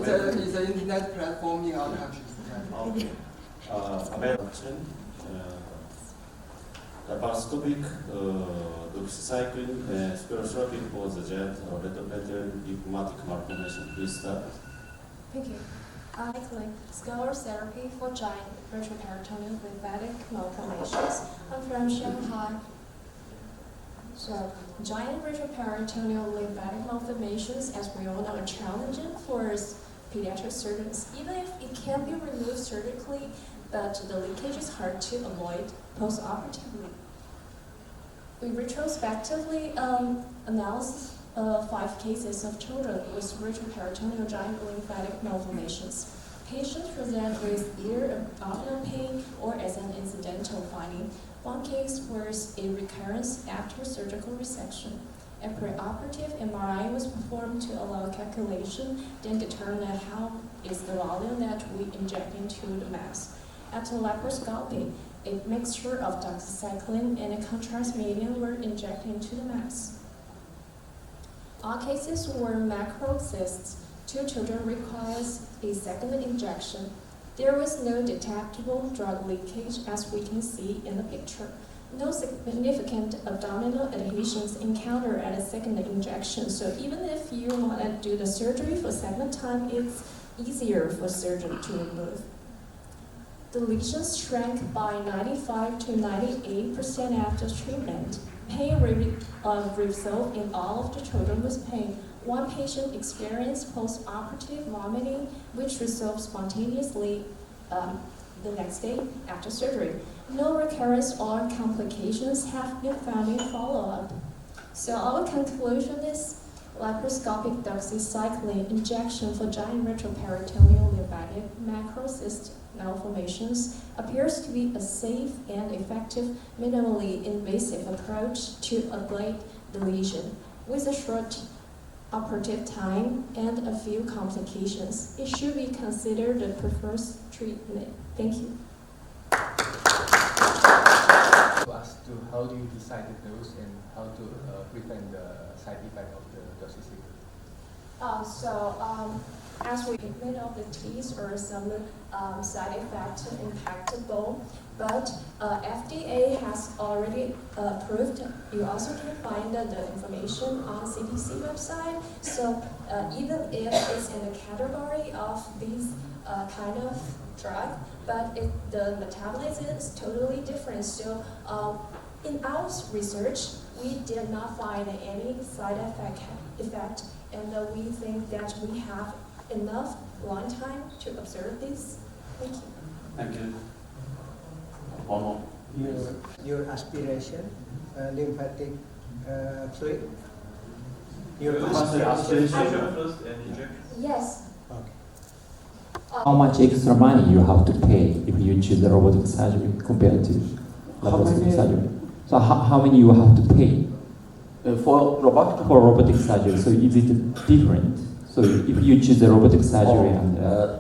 It's an internet platform in our country. Okay. American laparoscopic doxycycline spiroscopic for the jet or retroperitoneal lymphatic malformation. Please start. Thank you. Cycling scalar therapy for giant retroperitoneal lymphatic malformations. I'm from Shanghai. So, giant retroperitoneal lymphatic malformations, as we all know, are challenging for pediatric surgeons, even if it can be removed surgically, but the leakage is hard to avoid post-operatively. We retrospectively analyzed 5 cases of children with retroperitoneal giant lymphatic malformations. Patients present with either abdominal pain or as an incidental finding. One case was a recurrence after surgical resection. A preoperative MRI was performed to allow calculation, then determine how is the volume that we inject into the mass. After laparoscopy, a mixture of doxycycline and a contrast medium were injected into the mass. All cases were macrocysts. 2 children required a second injection. There was no detectable drug leakage, as we can see in the picture. No significant abdominal adhesions encountered at a second injection, so even if you want to do the surgery for a second time, it's easier for surgeon to remove. The lesions shrank by 95 to 98% after treatment. Pain resolved in all of the children with pain. One patient experienced post-operative vomiting, which resolved spontaneously the next day after surgery. No recurrence or complications have been found in follow-up. So our conclusion is laparoscopic doxycycline injection for giant retroperitoneal lymphatic macrocyst malformations appears to be a safe and effective, minimally invasive approach to ablate the lesion. With a short operative time and a few complications, it should be considered the preferred treatment. Thank you. As to how do you decide the dose and how to prevent the side effect of the doxycycline? As we treatment of the teeth or some side effect impact the bone, but FDA has already approved. You also can find the information on CDC website. So even if it's in the category of these kind of drug, but the metabolism is totally different. So in our research, we did not find any side effect, and we think that we have enough long time to observe this. Thank you. Thank you. One more. Your aspiration, lymphatic fluid. Your aspiration. First and injection. Yes. Okay. How much extra money you have to pay if you choose the robotic surgery compared to laparoscopic surgery? So how many you have to pay For robotic? for robotic surgery? So is it different? So if you choose the robotic surgery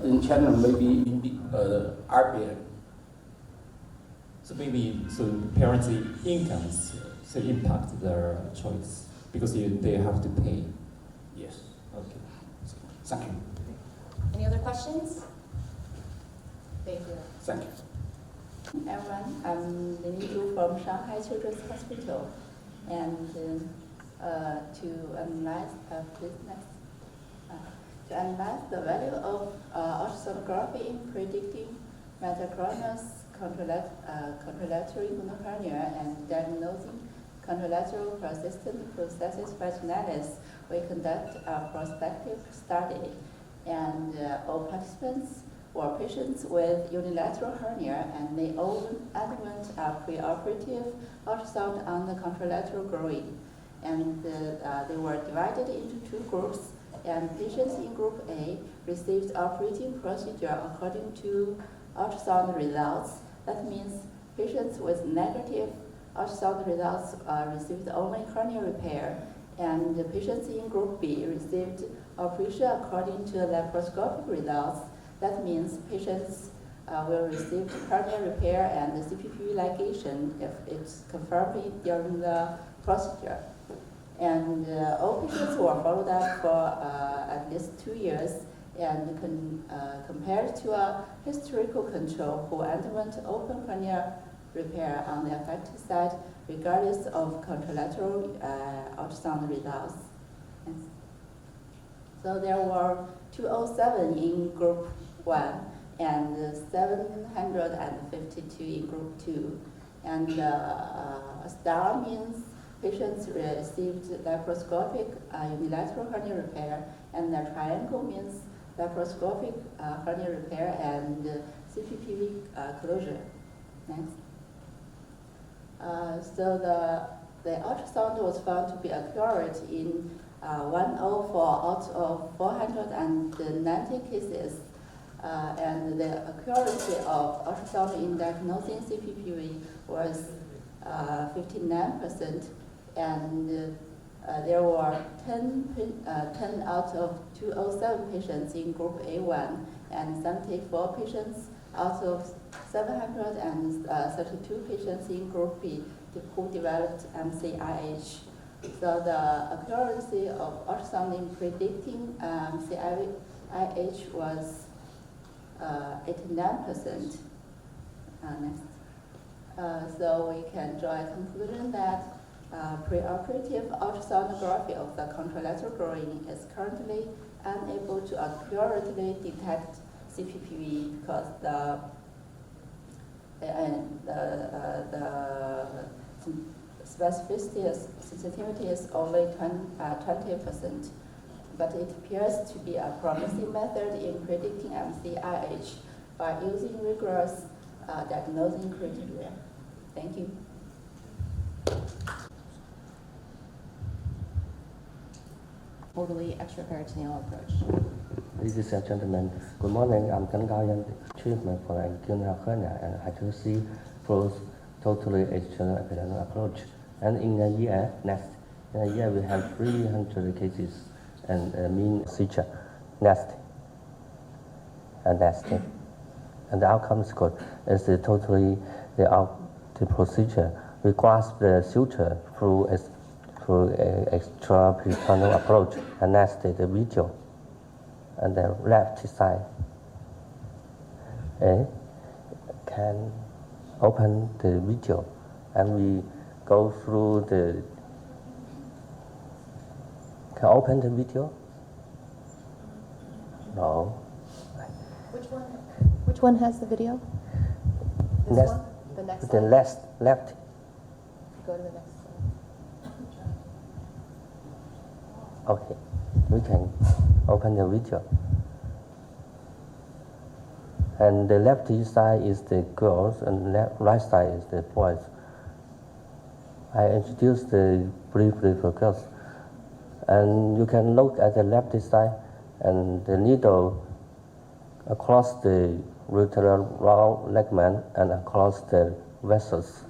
in China, maybe in the RBN. so maybe parents' incomes so impact their choice because they have to pay. Yes. Okay. Thank you. Any other questions? Thank you. Thank you. Everyone, I'm Lin Yu from Shanghai Children's Hospital, and to analyze the value of ultrasonography in predicting metachronous contralateral inguinal hernia and diagnosing contralateral persistent processus vaginalis, we conduct a prospective study, and all participants were patients with unilateral hernia, and they all underwent a preoperative ultrasound on the contralateral groin. And they were divided into 2 groups, and patients in group A received operating procedure according to ultrasound results. That means patients with negative ultrasound results received only hernia repair, and the patients in group B received operation according to laparoscopic results. That means patients will receive hernia repair and the CPP ligation if it's confirmed during the procedure. And all patients were followed up for at least 2 years, and compared to a historical control who underwent open corneal repair on the affected side regardless of contralateral ultrasound results. So there were 207 in group 1 and 752 in group 2. And a star means patients received laparoscopic unilateral hernia repair, and a triangle means laparoscopic hernia repair and CPPV closure. Next. So the ultrasound was found to be accurate in 104 out of 490 cases, and the accuracy of ultrasound in diagnosing CPPV was 59%, and there were 10 out of 207 patients in group A1 and 74 patients out of 732 patients in group B who developed MCIH. So the accuracy of ultrasound in predicting MCIH was 89%. Next. So we can draw a conclusion that preoperative ultrasonography of the contralateral groin is currently unable to accurately detect CPPV because the sensitivity is only 20%, but it appears to be a promising method in predicting MCIH by using rigorous diagnosing criteria. Thank you. Totally extraperitoneal approach. Ladies and gentlemen, good morning. I'm Gan Gaoyan, treatment for inguinal hernia and hydrocephalus for totally extraperitoneal approach. And in a year, we have 300 cases and mean procedure, nesting. And the outcome is good. It's totally the procedure. We grasp the suture through extraperitoneal approach and nested the video on the left side. Can open the video and we go through the. Can open the video? No. Which one has the video? This Next, one? The next the slide? left. Go to the next slide. Okay, we can open the video. And the left side is the girls and right side is the boys. I introduced the briefly for girls. And you can look at the left side and the needle across the lateral ligament and across the vessels.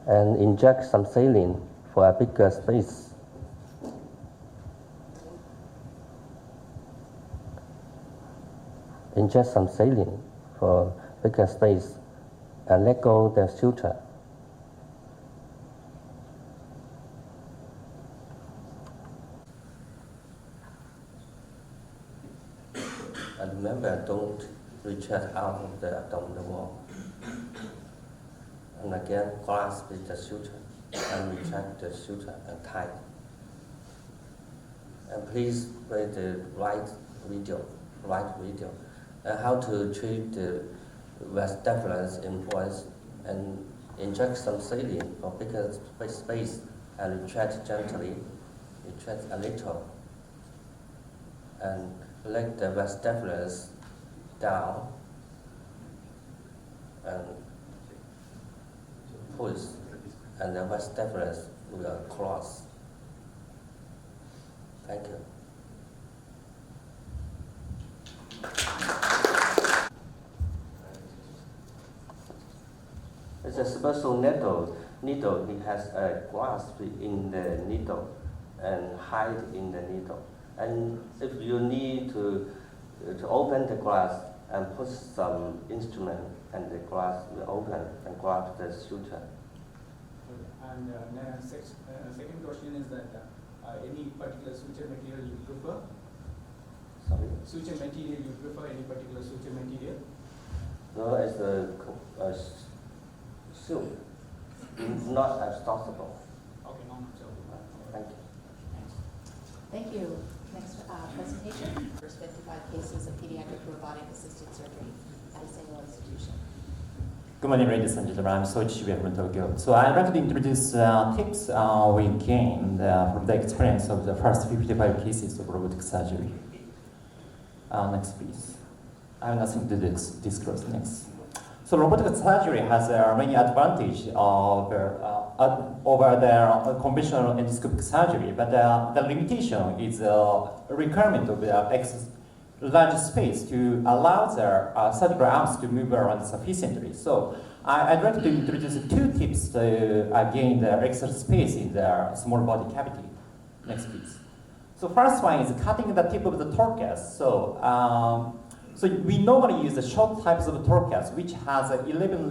And inject some saline for a bigger space. Inject some saline for bigger space and let go the suture. And remember, don't retract out of the abdominal wall. And again, grasp with the suture and retract the suture and tight. And please read the right video. And how to treat the vas deferens in boys and inject some saline for bigger space and retract gently, retract a little. And let the vas deferens down and push, and the vas deferens will cross. Thank you. It's a special needle. It has a grasp in the needle and hide in the needle. And if you need to open the glass and put some instrument, and the glass will open and grab the suture. And second question is that any particular suture material you prefer? suture material, you prefer any particular suture material? No, it's a silk, not as tossable. Okay, no, so. Thank you. Thank you. Next presentation. First 55 cases of pediatric robotic-assisted surgery at a single institution. Good morning, ladies and gentlemen. I'm Soichi Shibuya from Tokyo. So I'd like to introduce tips we gained from the experience of the first 55 cases of robotic surgery. Next, please. I have nothing to disclose. Next. So robotic surgery has many advantages over the conventional endoscopic surgery, but the limitation is a requirement of the large space to allow the surgical arms to move around sufficiently. So I'd like to introduce two tips to gain the extra space in the small body cavity. Next, please. So first one is cutting the tip of the torcus. So we normally use the short types of torcus, which has 11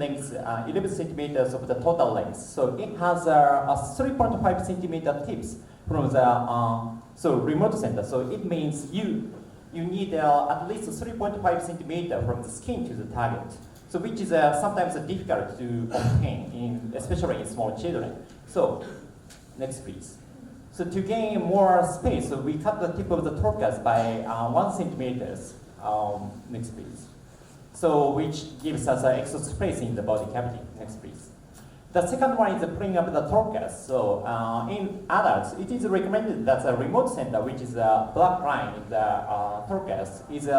centimeters of the total length. So it has a 3.5 centimeter tips from the remote center. So it means you need at least 3.5 centimeter from the skin to the target. So which is sometimes difficult to obtain, especially in small children. So next, please. So to gain more space, so we cut the tip of the torcus by 1 centimeter. Next, please. So which gives us extra space in the body cavity. Next, please. The second one is pulling up the torcus. So in adults, it is recommended that the remote center, which is a black line in the torcus, is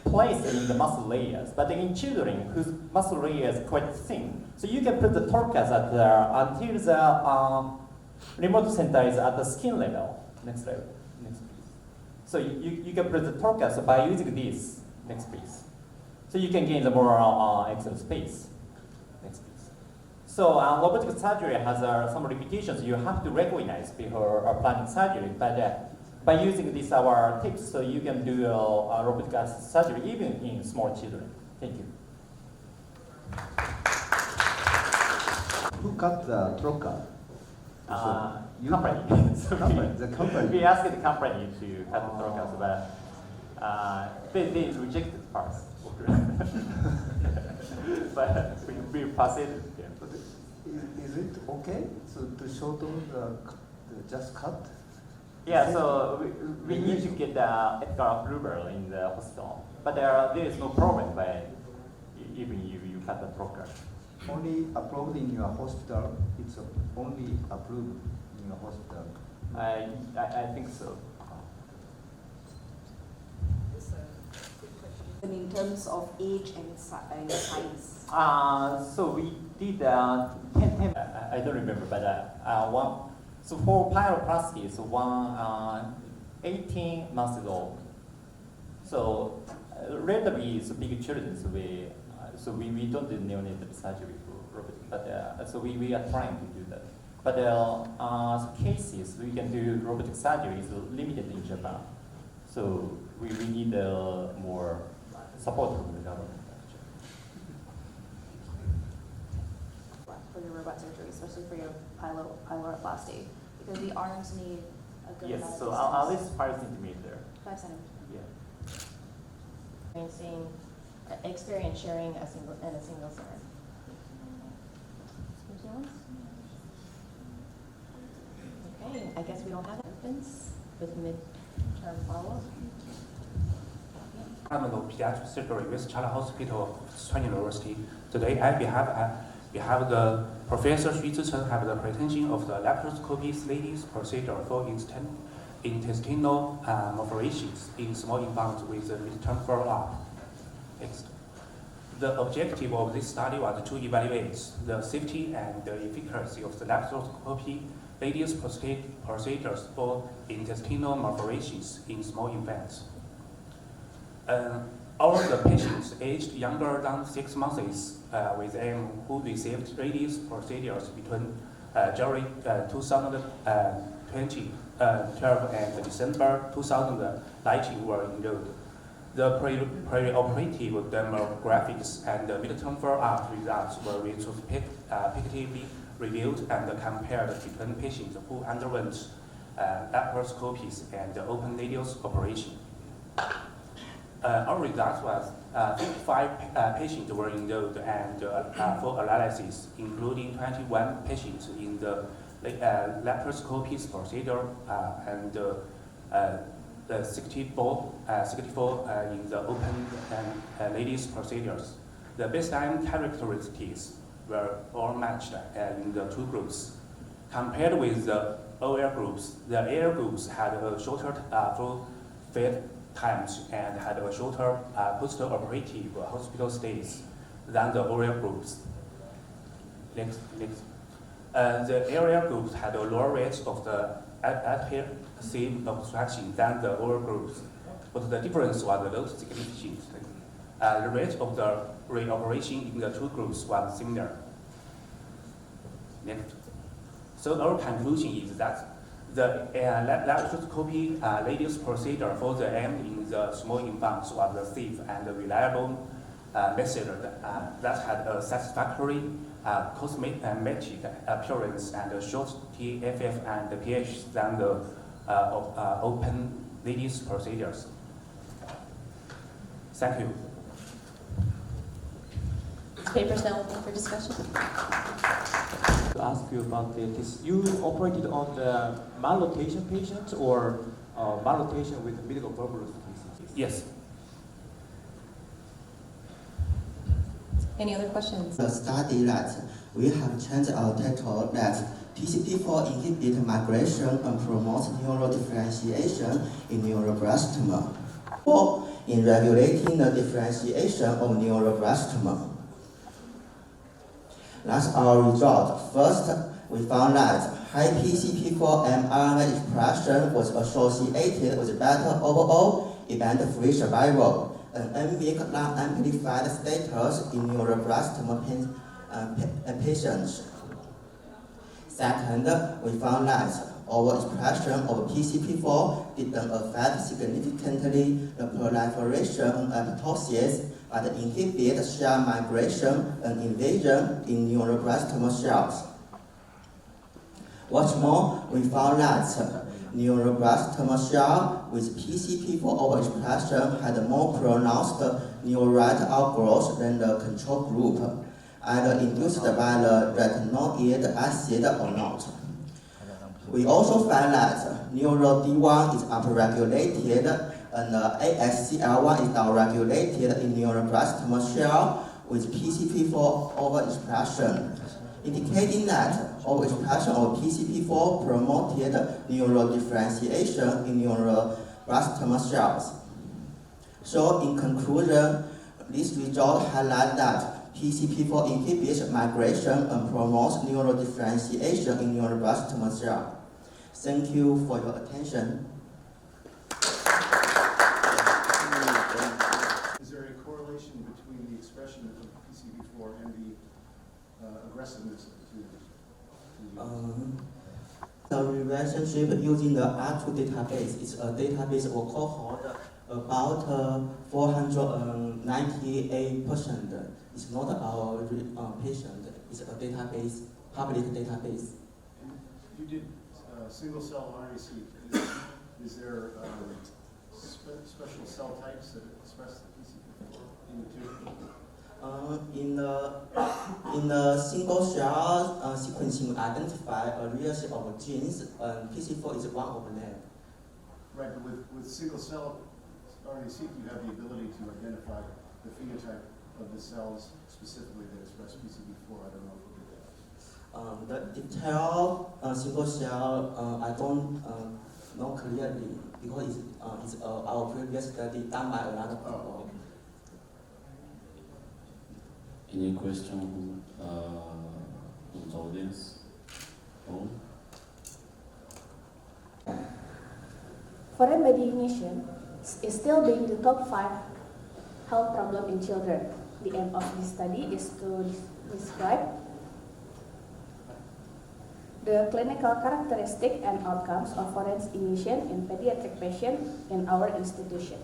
placed in the muscle layers. But in children whose muscle layer is quite thin, so you can put the torcus at until the remote center is at the skin level. Next level. Next, please. So you can put the torcus by using this. Next, please. So you can gain the more extra space. Next, please. So robotic surgery has some limitations you have to recognize before planning surgery. But by using these our tips, so you can do robotic surgery even in small children. Thank you. Who cut the trocar? Company. The company. We asked the company to cut the trocars, but they rejected parts. But we passed it. Yeah. But is it okay to shorten the just cut? Yeah, so we need to get the ethical approval in the hospital. But there is no problem by even if you cut the trocar. Only approved in your hospital. It's only approved in your hospital. I think so. And in terms of age and size? So we did 10, I don't remember, but one. So for pyroplasty, so one 18 months old. So relatively so big children, so we don't do neonatal surgery for robotic, but so we are trying to do that. But cases we can do robotic surgery is limited in Japan. So we need more support from the government. For your robot surgery, especially for your pyloroplasty, because the arms need a good amount Yes, of so at least 5 centimeters. 5 centimeters. Yeah. Experiencing experience sharing in a single center. Anything else? Okay, I guess we don't have infants with mid-term follow-up. Journal of Pediatric Surgery with Chala Hospital of Sichuan University. Today, we have the Professor Xu Zicheng have the presentation of the laparoscopy ladies procedure for intestinal malformations in small infants with the midterm follow-up. Next. The objective of this study was to evaluate the safety and the efficacy of the laparoscopy ladies procedures for intestinal malformations in small infants. All the patients aged younger than 6 months with them who received radius procedures between January 2012 and December 2019 were enrolled. The preoperative demographics and the midterm follow-up results were retrospectively reviewed and compared between patients who underwent laparoscopies and open radius operation. our result was 55 patients were enrolled and for analysis, including 21 patients in the laparoscopy procedure and the 64 in the open and ladies procedures. The baseline characteristics were all matched in the two groups. Compared with the OL groups, the AL groups had a shorter full fed times and had a shorter post-operative hospital stays than the OL groups. Next. The AL groups had a lower rate of the adhesive obstruction than the OL groups, but the difference was not significant. The rate of the reoperation in the two groups was similar. Next. So our conclusion is that the laparoscopy ladies procedure for the aim in the small infants was a safe and reliable method that had a satisfactory cosmetic appearance and a short TFF and pH than the open ladies procedures. Thank you. Papers now open for discussion. To ask you about this, you operated on the malrotation patients or malrotation with medical tuberculosis cases? Yes. Any other questions? The study that we have changed our title that PCP4 inhibit migration and promotes neurodifferentiation in neuroblastoma, or in regulating the differentiation of neuroblastoma. That's our result. First, we found that high PCP4 mRNA expression was associated with better overall event-free survival and weak non-amplified status in neuroblastoma patients. Second, we found that overexpression of PCP4 didn't affect significantly the proliferation and apoptosis, but inhibit cell migration and invasion in neuroblastoma cells. What's more, we found that neuroblastoma cells with PCP4 overexpression had more pronounced neurite outgrowth than the control group, either induced by the retinoic acid or not. We also find that neuro-D1 is upregulated and ASCL1 is downregulated in neuroblastoma cell with PCP4 overexpression, indicating that overexpression of PCP4 promoted neurodifferentiation in neuroblastoma cells. So in conclusion, this result highlights that PCP4 inhibits migration and promotes neurodifferentiation in neuroblastoma cells. Thank you for your attention. Is there a correlation between the expression of PCP4 and the aggressiveness of the tumors? The relationship using the R2 database is a database or cohort about 498%. It's not our patient, it's a database, public database. And you did single-cell RNA-seq. Is there special cell types that express the PCP4 in the tumor? In the single cell sequencing, identify a real set of genes, and PCP4 is one of them. Right, but with single-cell RNA-seq, you have the ability to identify the phenotype of the cells specifically that express PCP4. I don't know if we did that. The detailed single cell, I don't know clearly because it's our previous study done by another people. Any question from the audience? No? Foreign body emission is still being the top 5 health problem in children. The aim of this study is to describe the clinical characteristics and outcomes of foreign emission in pediatric patients in our institution.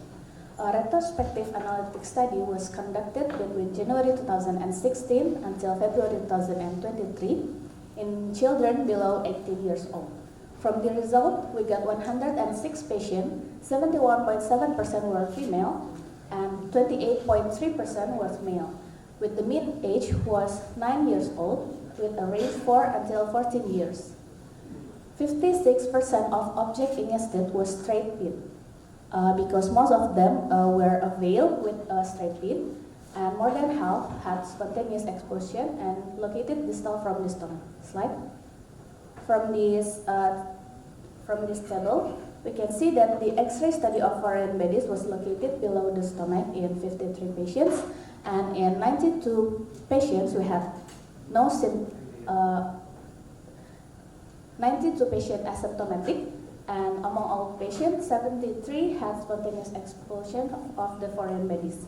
A retrospective analytic study was conducted between January 2016 until February 2023 in children below 18 years old. From the result, we got 106 patients, 71.7% were female, 28.3% was male, with the mean age was 9 years old, with a range 4 until 14 years. 56% of objects ingested was straight pin, because most of them were a veil with a straight pin, and more than half had spontaneous expulsion and located distal from the stomach. Slide. From this table, we can see that the X-ray study of foreign bodies was located below the stomach in 53 patients, and in 92 patients we had 92 patients asymptomatic, and among all patients, 73 had spontaneous expulsion of the foreign bodies.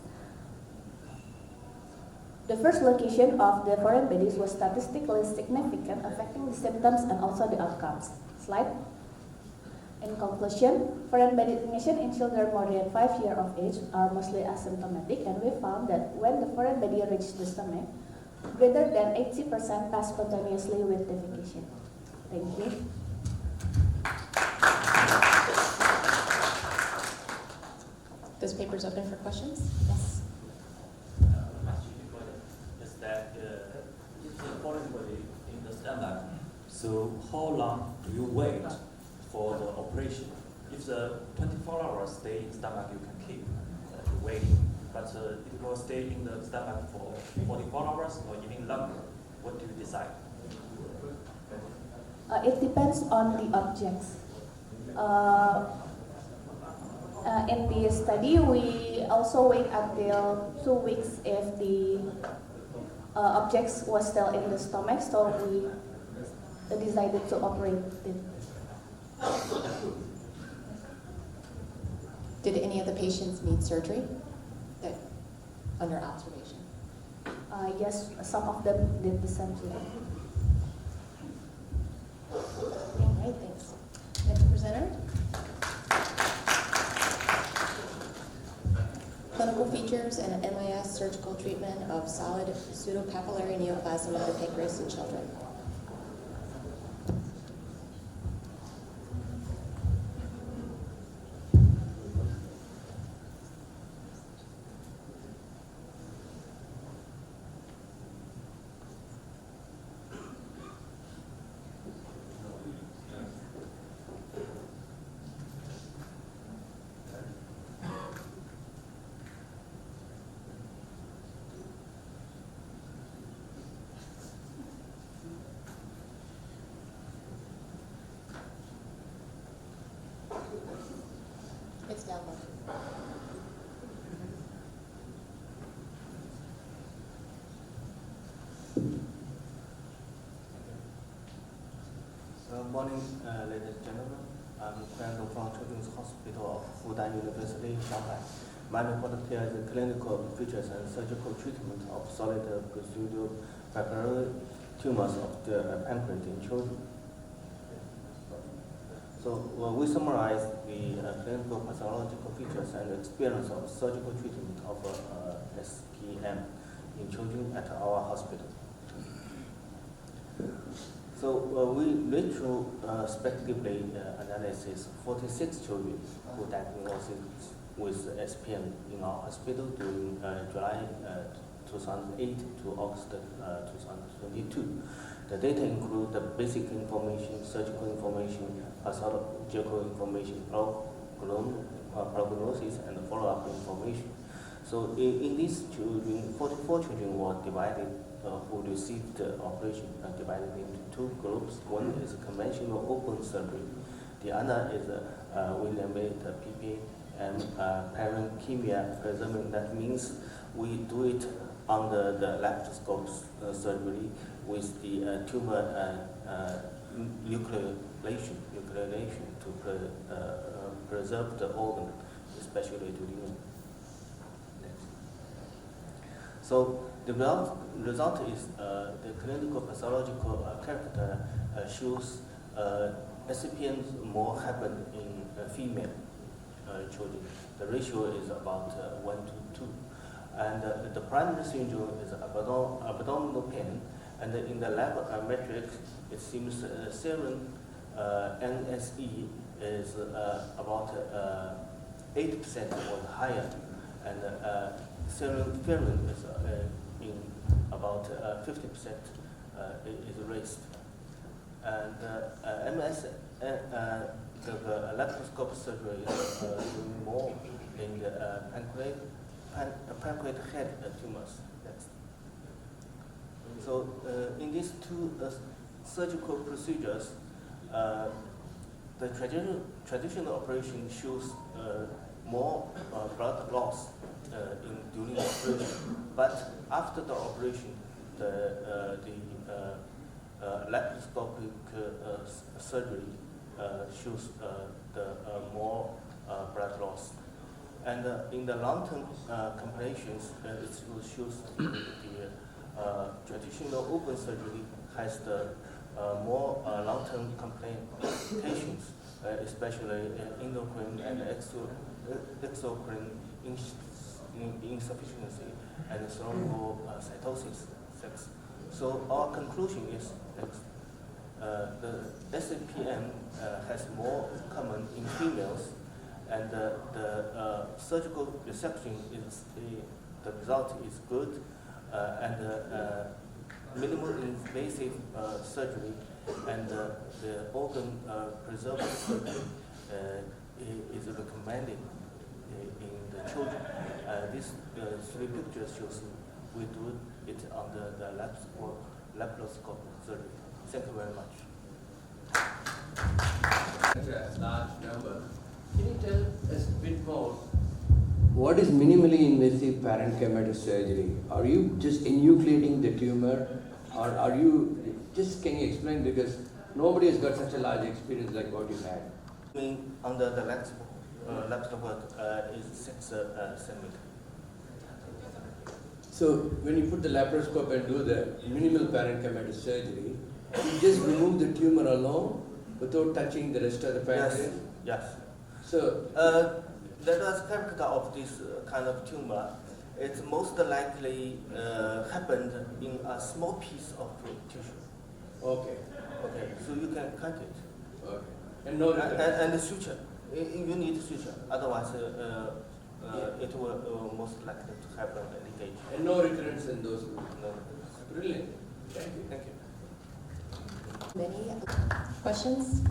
The first location of the foreign bodies was statistically significant, affecting the symptoms and also the outcomes. Slide. In conclusion, foreign body ingestion in children more than 5 years of age are mostly asymptomatic, and we found that when the foreign body reached the stomach, greater than 80% passed spontaneously with defecation. Thank you. This paper is open for questions. Yes. Is that if the foreign body in the stomach, so how long do you wait for the operation? If the 24 hours stay in stomach, you can keep waiting. But it will stay in the stomach for 44 hours or even longer. What do you decide? It depends on the objects. In the study, we also wait until 2 weeks if the objects was still in the stomach, so we decided to operate it. Did any of the patients need surgery under observation? Yes, some of them did the surgery. All right, thanks. Next presenter. Clinical features and MIS surgical treatment of solid pseudopapillary neoplasm of the pancreas in children. It's downloaded. Morning, ladies and gentlemen. I'm Crandall from Children's Hospital of Fudan University, Shanghai. My report here is the clinical features and surgical treatment of solid pseudopapillary tumors of the pancreas in children. So we summarize the clinical pathological features and experience of surgical treatment of SPM in children at our hospital. So we retrospectively analysis 46 children who diagnosed with SPM in our hospital during July 2008 to August 2022. The data include the basic information, surgical information, pathological information, prognosis, and follow-up information. So in these children, 44 children were divided who received the operation, divided into 2 groups. One is conventional open surgery. The other is William-made PPA and parenchyma presuming. That means we do it under the laparoscope surgery with the tumor nucleation to preserve the organ, especially to the urine. So the result is the clinical pathological character shows SPM more happen in female children. The ratio is about 1 to 2. And the primary syndrome is abdominal pain, and in the lab metrics, it seems serum NSE is about 8% or higher, and serum is in about 50% is raised. And MS, the laparoscopic surgery is doing more in the pancreatic head tumors. Next. So in these two surgical procedures, the traditional operation shows more blood loss during the operation, but after the operation, the laparoscopic surgery shows the more blood loss. And in the long-term complications, it shows the traditional open surgery has the more long-term complications, especially endocrine and exocrine insufficiency and thrombocytosis. So our conclusion is that the SAPM has more common in females, and the surgical resection is the result is good, and minimal invasive surgery and the organ preserving surgery is recommended in the children. These three pictures shows we do it under the laparoscopic surgery. Thank you very much. A large number. Can you tell us a bit more? What is minimally invasive parenchymatous surgery? Are you just enucleating the tumor, or are you just, can you explain, because nobody has got such a large experience like what you had? I mean, under the laparoscope is 6 centimeters. So when you put the laparoscope and do the minimal parenchymatous surgery, you just remove the tumor alone without touching the rest of the pancreas? Yes. So the character of this kind of tumor, it's most likely happened in a small piece of tissue. Okay. Okay, so you can cut it. Okay. And no and the suture. You need suture, otherwise it will most likely to happen leakage. And no recurrence in those? No. Brilliant. Thank you. Thank you. Any questions?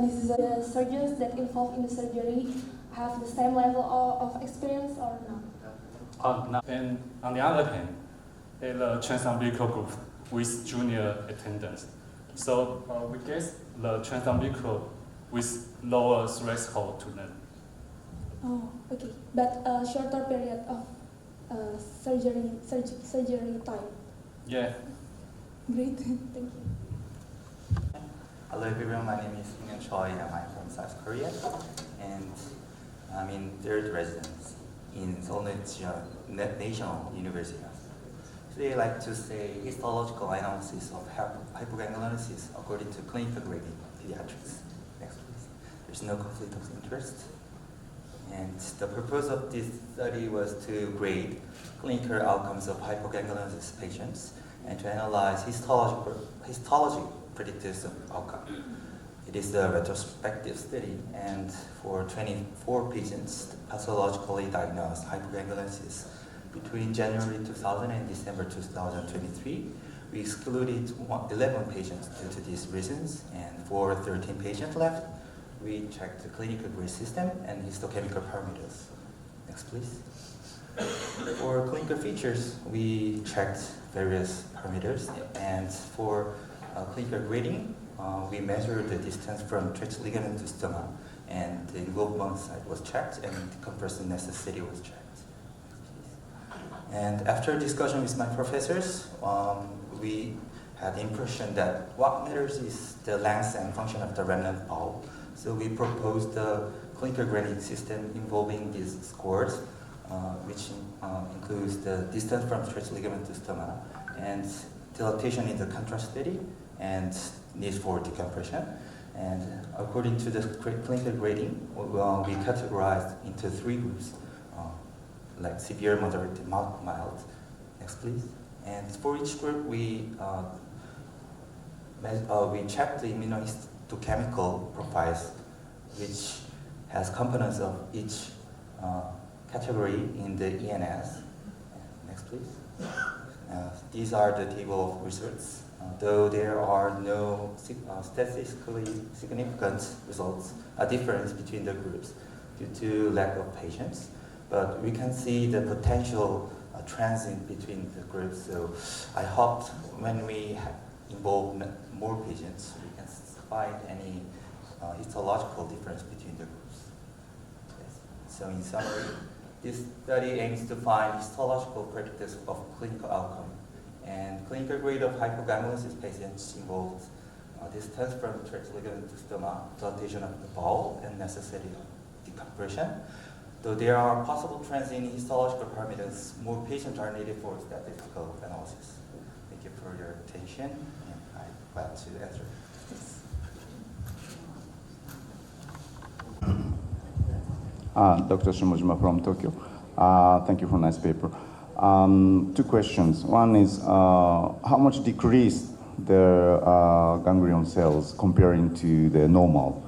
This is the surgeons that involved in the surgery have the same level of experience or not? And on the other hand, the transumbilical group with junior attendants. So we guess the transumbilical with lower threshold to none. Oh, okay. But a shorter period of surgery time. Yeah. Great. Thank you. Hello everyone, my name is Yoon Choi and I'm from South Korea, and I'm in third residence in Seoul National University. Today I'd like to say histological analysis of hypoganglionosis according to clinical grading pediatrics. Next please. There's no conflict of interest. And the purpose of this study was to grade clinical outcomes of hypoganglionosis patients and to analyze histology predictors of outcome. It is a retrospective study, and for 24 patients pathologically diagnosed hypoganglionosis between January 2000 and December 2023, we excluded 11 patients due to these reasons, and for 13 patients left, we checked the clinical grade system and histochemical parameters. Next, please. For clinical features, we checked various parameters, and for clinical grading, we measured the distance from stretch ligament to stoma, and the involvement site was checked, and the compression necessity was checked. And after discussion with my professors, we had the impression that what matters is the length and function of the remnant bowel. So we proposed the clinical grading system involving these scores, which includes the distance from stretch ligament to stoma, and dilatation in the contrast study, and need for decompression. And according to the clinical grading, we categorized into 3 groups, like severe, moderate, mild. Next, please. And for each group, we checked the to chemical profiles, which has components of each category in the ENS. Next, please. These are the table of results. Though there are no statistically significant results, a difference between the groups due to lack of patients, but we can see the potential transit between the groups. So I hope when we involve more patients, we can find any histological difference between the groups. Yes. So in summary, this study aims to find histological predictors of clinical outcome and clinical grade of hypogangliosis patients involved distance from trach ligament to stomach, dilatation of the bowel, and necessity of decompression. Though there are possible trends in histological parameters, more patients are needed for statistical analysis. Thank you for your attention, and I'm glad to answer. Dr. Shimojima from Tokyo. Thank you for a nice paper. 2 questions. One is, how much decreased the ganglion cells comparing to the normal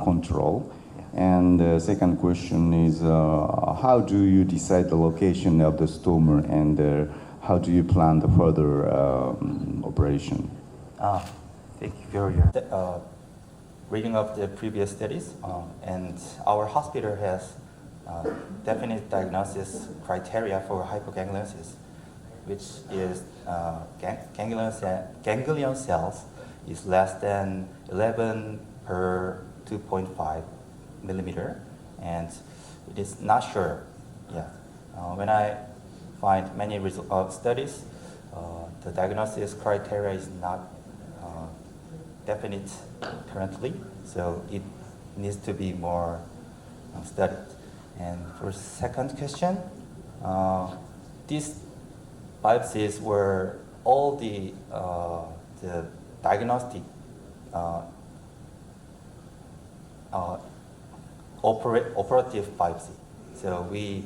control? And the second question is, how do you decide the location of the stoma, and how do you plan the further operation? Thank you for your reading of the previous studies. And our hospital has definite diagnosis criteria for hypogangliosis, which is ganglion cells is less than 11 per 2.5 millimeter, and it is not sure yet. When I find many studies, the diagnosis criteria is not definite currently, so it needs to be more studied. And for second question, these biopsies were all the diagnostic operative biopsy. So we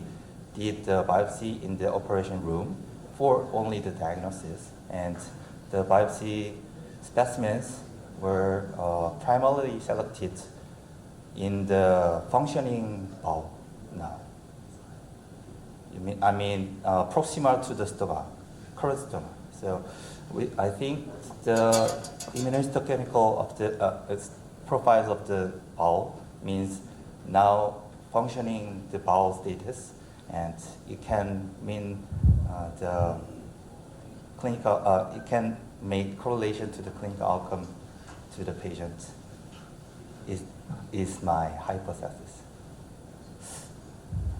did the biopsy in the operation room for only the diagnosis, and the biopsy specimens were primarily selected in the functioning bowel now. Proximal to the stomach, current stomach. So I think the immunohistochemical of the profiles of the bowel means now functioning the bowel status, and it can mean the clinical. It can make correlation to the clinical outcome to the patient. Is my hypothesis.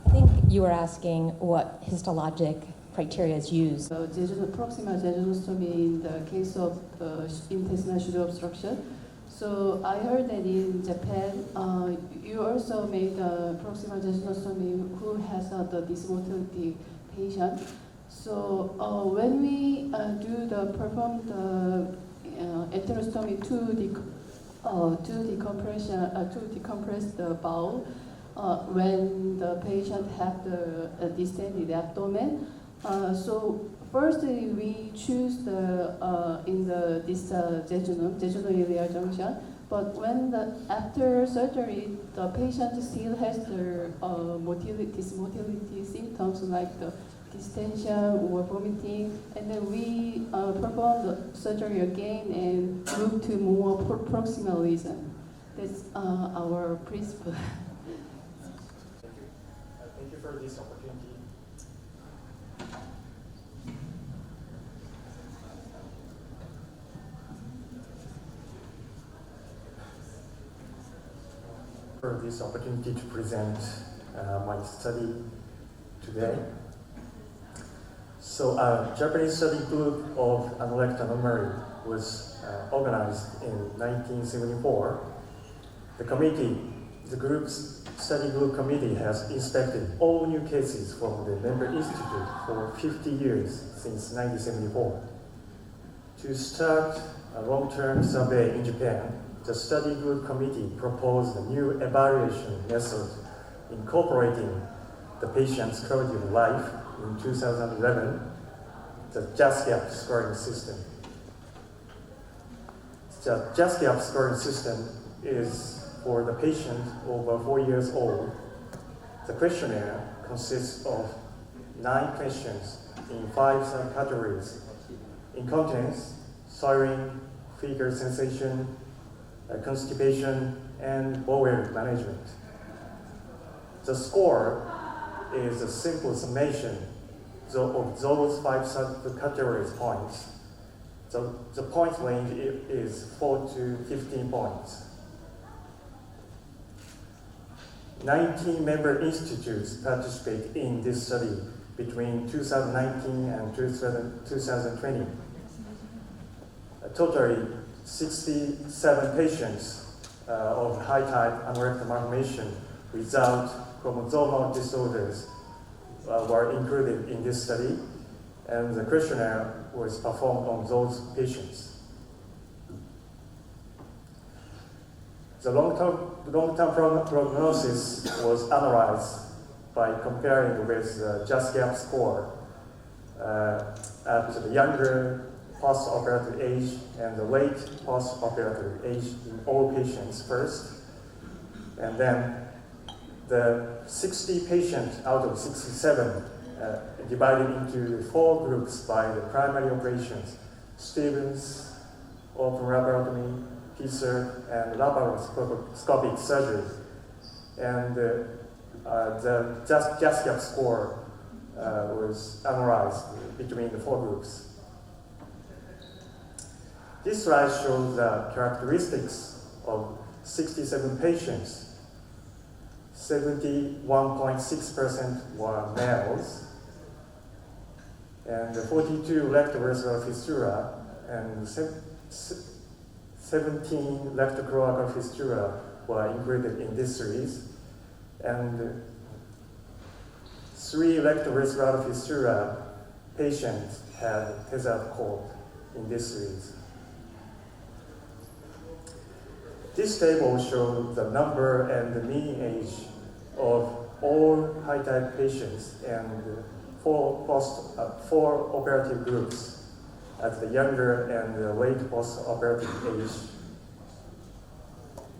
I think you were asking what histologic criteria is used. Proximal jejunostomy in the case of intestinal tube obstruction. So I heard that in Japan, you also made a proximal jejunostomy who has the dysmotility patient. So when we perform the enterostomy to decompress the bowel, when the patient have the distended abdomen. So first we choose the in the jejunoiliac junction. But when after surgery, the patient still has the dysmotility symptoms like the distension or vomiting, and then we perform the surgery again and move to more proximal lesion. That's our principle. Thank you for this opportunity. For this opportunity to present my study today. So a Japanese study group of anorexia anomaly was organized in 1974. The group's study group committee has inspected all new cases from the member institute for 50 years since 1974. To start a long-term survey in Japan, the study group committee proposed a new evaluation method incorporating the patient's quality of life in 2011, the JASGAP scoring system. The JASCAP scoring system is for the patient over 4 years old. The questionnaire consists of 9 questions in 5 subcategories: incontinence, soiling, fecal sensation, constipation, and bowel management. The score is a simple summation of those 5 subcategories points. The point range is 4 to 15 points. 19 member institutes participate in this study between 2019 and 2020. Totally 67 patients of high-type anorectal malformation without chromosomal disorders were included in this study, and the questionnaire was performed on those patients. The long-term prognosis was analyzed by comparing with the JASCAP score at the younger post-operative age and the late post-operative age in all patients first, and then the 60 patients out of 67 divided into 4 groups by the primary operations: Stevens, open laparotomy, PSER, and laparoscopic surgery. And the JASCAP score was analyzed between the 4 groups. This slide shows the characteristics of 67 patients. 71.6% were males, and 42 left vertebral fistula, and 17 left cloacal fistula were included in this series, and 3 left vertebral fistula patients had tethered cord in this series. This table shows the number and the mean age of all high-type patients and 4 operative groups at the younger and the late post-operative age.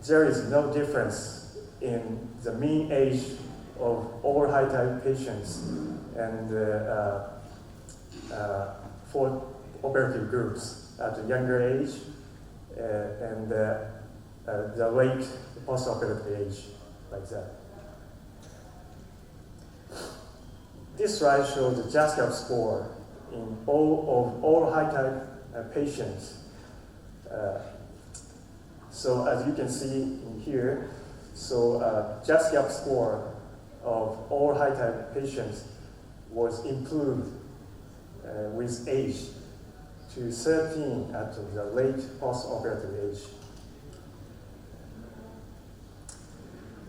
There is no difference in the mean age of all high-type patients and 4 operative groups at the younger age and the late post-operative age, like that. This slide shows the JASCAP score in all high-type patients. So as you can see in here, JASCAP score of all high-type patients was improved with age to 13 at the late post-operative age.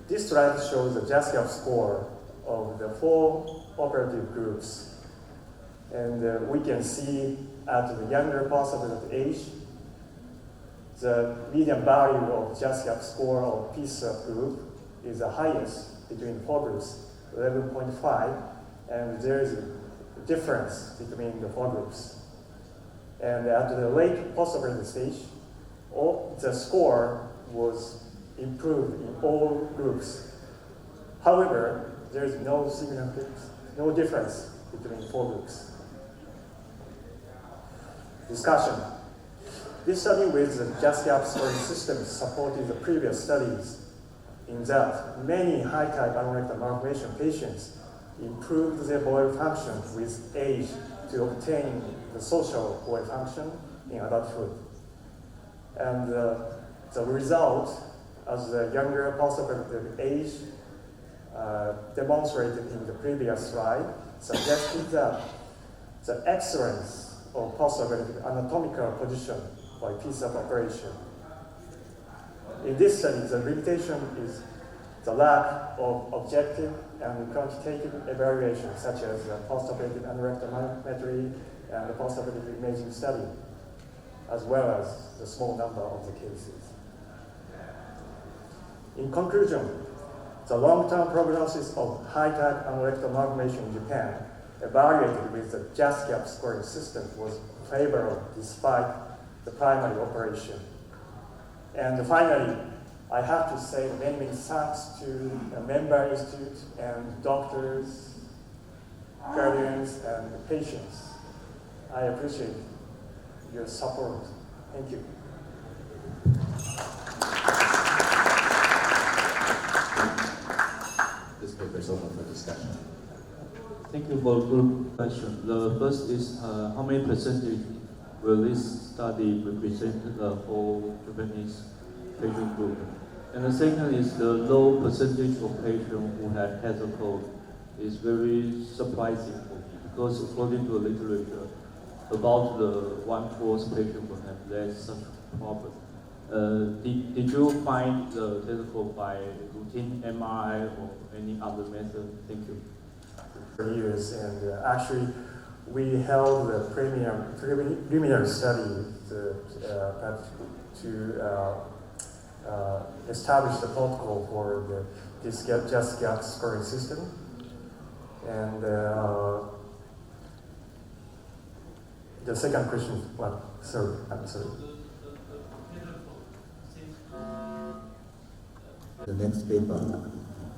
This slide shows the JASCAP score of the 4 operative groups. And we can see at the younger post-operative age, the median value of JASCAP score of PSER group is the highest between 4 groups, 11.5, and there is a difference between the 4 groups. And at the late post-operative stage, the score was improved in all groups. However, there is no difference between 4 groups. Discussion. This study with the JASCAP scoring system supported the previous studies in that many high-type anorectal malformation patients improved their bowel function with age to obtain the social bowel function in adulthood. And the result, as the younger post-operative age demonstrated in the previous slide, suggested that the excellence of post-operative anatomical position by PSEP operation. In this study, the limitation is the lack of objective and quantitative evaluation, such as the post-operative anorectal manometry and the post-operative imaging study, as well as the small number of the cases. In conclusion, the long-term prognosis of high-type anorectal malformation in Japan, evaluated with the JASCAP scoring system, was favorable despite the primary operation. And finally, I have to say many thanks to the member institute and doctors, guardians, and patients. I appreciate your support. Thank you. This paper is open for discussion. Thank you for group question. The first is how many percentage will this study represent the whole Japanese patient group? And the second is the low percentage of patients who had the cold is very surprising for me because according to the literature, about the 1/4 patient will have less such problem. Did you find the cold by routine MRI or any other method? Thank you. For years, and actually, we held a preliminary study to establish the protocol for this just gas scoring system, and the second question, what? Sorry, I'm sorry. The next paper.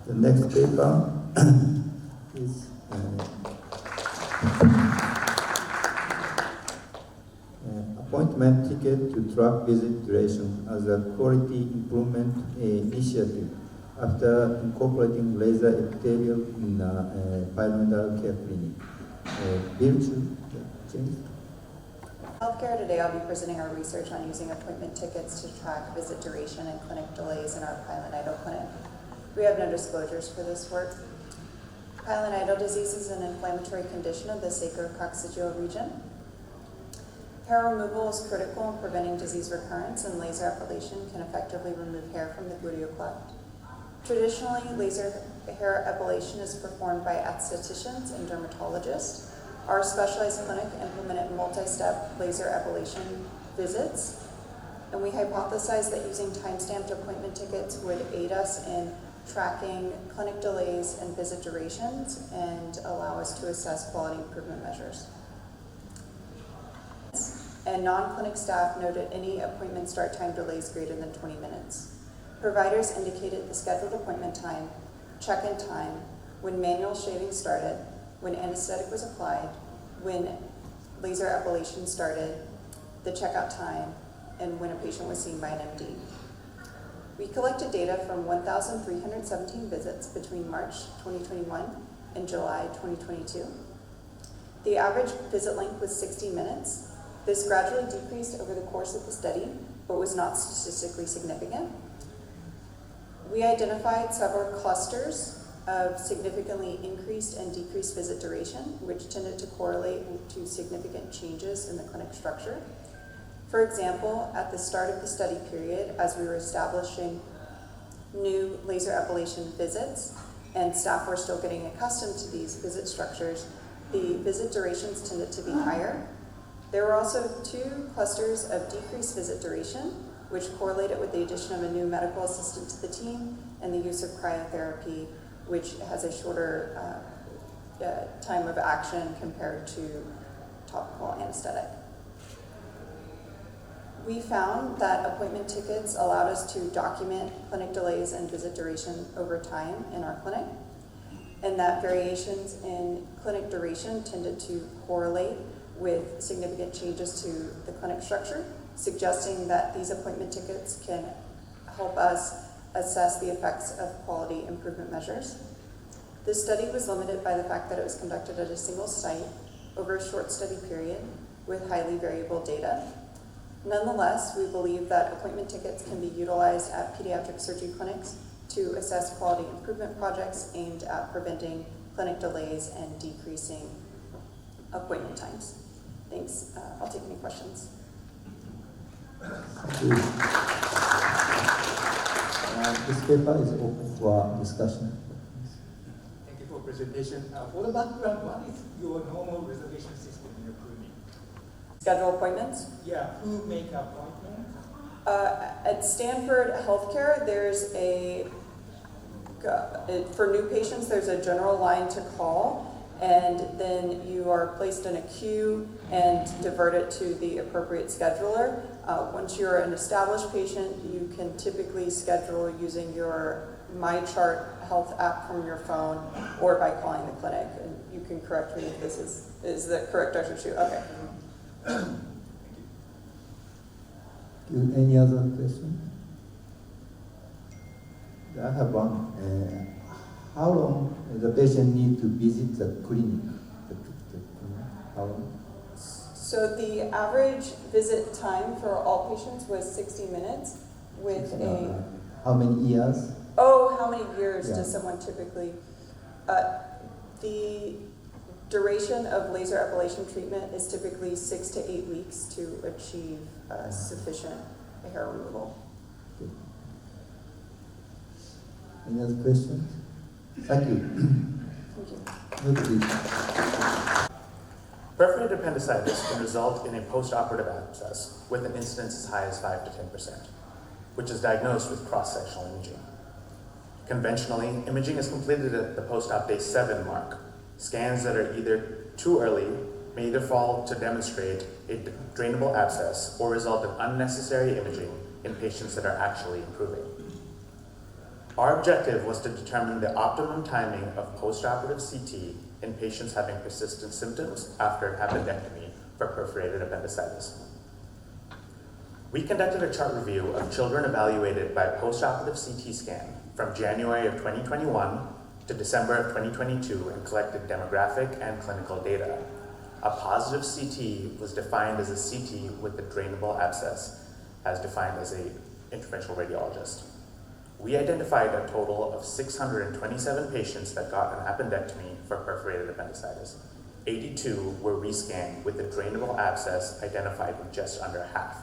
The next paper is appointment ticket to track visit duration as a quality improvement initiative after incorporating laser epithelial in bilateral care clinic. James? Healthcare today, I'll be presenting our research on using appointment tickets to track visit duration and clinic delays in our pilonidal clinic. We have no disclosures for this work. Pilonidal disease is an inflammatory condition of the sacrococcygeal region. Hair removal is critical in preventing disease recurrence, and laser epilation can effectively remove hair from the gluteal cleft. Traditionally, laser hair epilation is performed by aestheticians and dermatologists. Our specialized clinic implemented multi-step laser epilation visits, and we hypothesized that using time-stamped appointment tickets would aid us in tracking clinic delays and visit durations and allow us to assess quality improvement measures. And non-clinic staff noted any appointment start time delays greater than 20 minutes. Providers indicated the scheduled appointment time, check-in time, when manual shaving started, when anesthetic was applied, when laser epilation started, the checkout time, and when a patient was seen by an MD. We collected data from 1,317 visits between March 2021 and July 2022. The average visit length was 60 minutes. This gradually decreased over the course of the study, but was not statistically significant. We identified several clusters of significantly increased and decreased visit duration, which tended to correlate to significant changes in the clinic structure. For example, at the start of the study period, as we were establishing new laser epilation visits and staff were still getting accustomed to these visit structures, the visit durations tended to be higher. There were also 2 clusters of decreased visit duration, which correlated with the addition of a new medical assistant to the team and the use of cryotherapy, which has a shorter time of action compared to topical anesthetic. We found that appointment tickets allowed us to document clinic delays and visit duration over time in our clinic, and that variations in clinic duration tended to correlate with significant changes to the clinic structure, suggesting that these appointment tickets can help us assess the effects of quality improvement measures. This study was limited by the fact that it was conducted at a single site over a short study period with highly variable data. Nonetheless, we believe that appointment tickets can be utilized at pediatric surgery clinics to assess quality improvement projects aimed at preventing clinic delays and decreasing appointment times. Thanks. I'll take any questions. This paper is open for discussion. Thank you for presentation. For the background, what is your normal reservation system in your clinic? Schedule appointments? Yeah, who make appointment? At Stanford Healthcare, there's for new patients, there's a general line to call, and then you are placed in a queue and diverted to the appropriate scheduler. Once you're an established patient, you can typically schedule using your MyChart Health app from your phone or by calling the clinic. And you can correct me if this is the correct, Dr. Chu? Okay. Any other question? I have one. How long the patient need to visit the clinic? How long? So the average visit time for all patients was 60 minutes with a... How many years? Oh, how many years Yeah. does someone typically... the duration of laser epilation treatment is typically 6 to 8 weeks to achieve sufficient hair removal. Okay. Any other questions? Thank you. Thank you. Perforated appendicitis can result in a post-operative abscess with an incidence as high as 5 to 10%, which is diagnosed with cross-sectional imaging. Conventionally, imaging is completed at the post-op day 7 mark. Scans that are either too early may either fail to demonstrate a drainable abscess or result in unnecessary imaging in patients that are actually improving. Our objective was to determine the optimum timing of post-operative CT in patients having persistent symptoms after an appendectomy for perforated appendicitis. We conducted a chart review of children evaluated by post-operative CT scan from January of 2021 to December of 2022 and collected demographic and clinical data. A positive CT was defined as a CT with a drainable abscess, as defined as an interventional radiologist. We identified a total of 627 patients that got an appendectomy for perforated appendicitis. 82 were rescanned with a drainable abscess identified in just under half.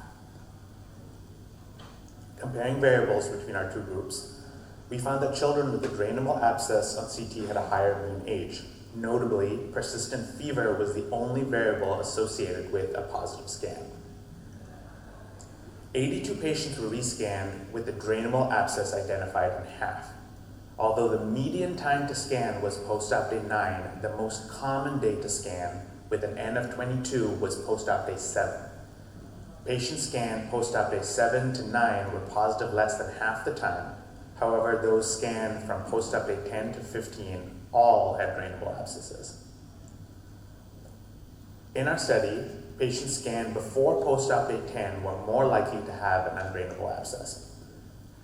Comparing variables between our two groups, we found that children with a drainable abscess on CT had a higher mean age. Notably, persistent fever was the only variable associated with a positive scan. 82 patients were rescanned with the drainable abscess identified in half. Although the median time to scan was post-op day 9, the most common day to scan with an N of 22 was post-op day 7. Patients scanned post-op day 7 to 9 were positive less than half the time. However, those scanned from post-op day 10 to 15 all had drainable abscesses. In our study, patients scanned before post-op day 10 were more likely to have an undrainable abscess.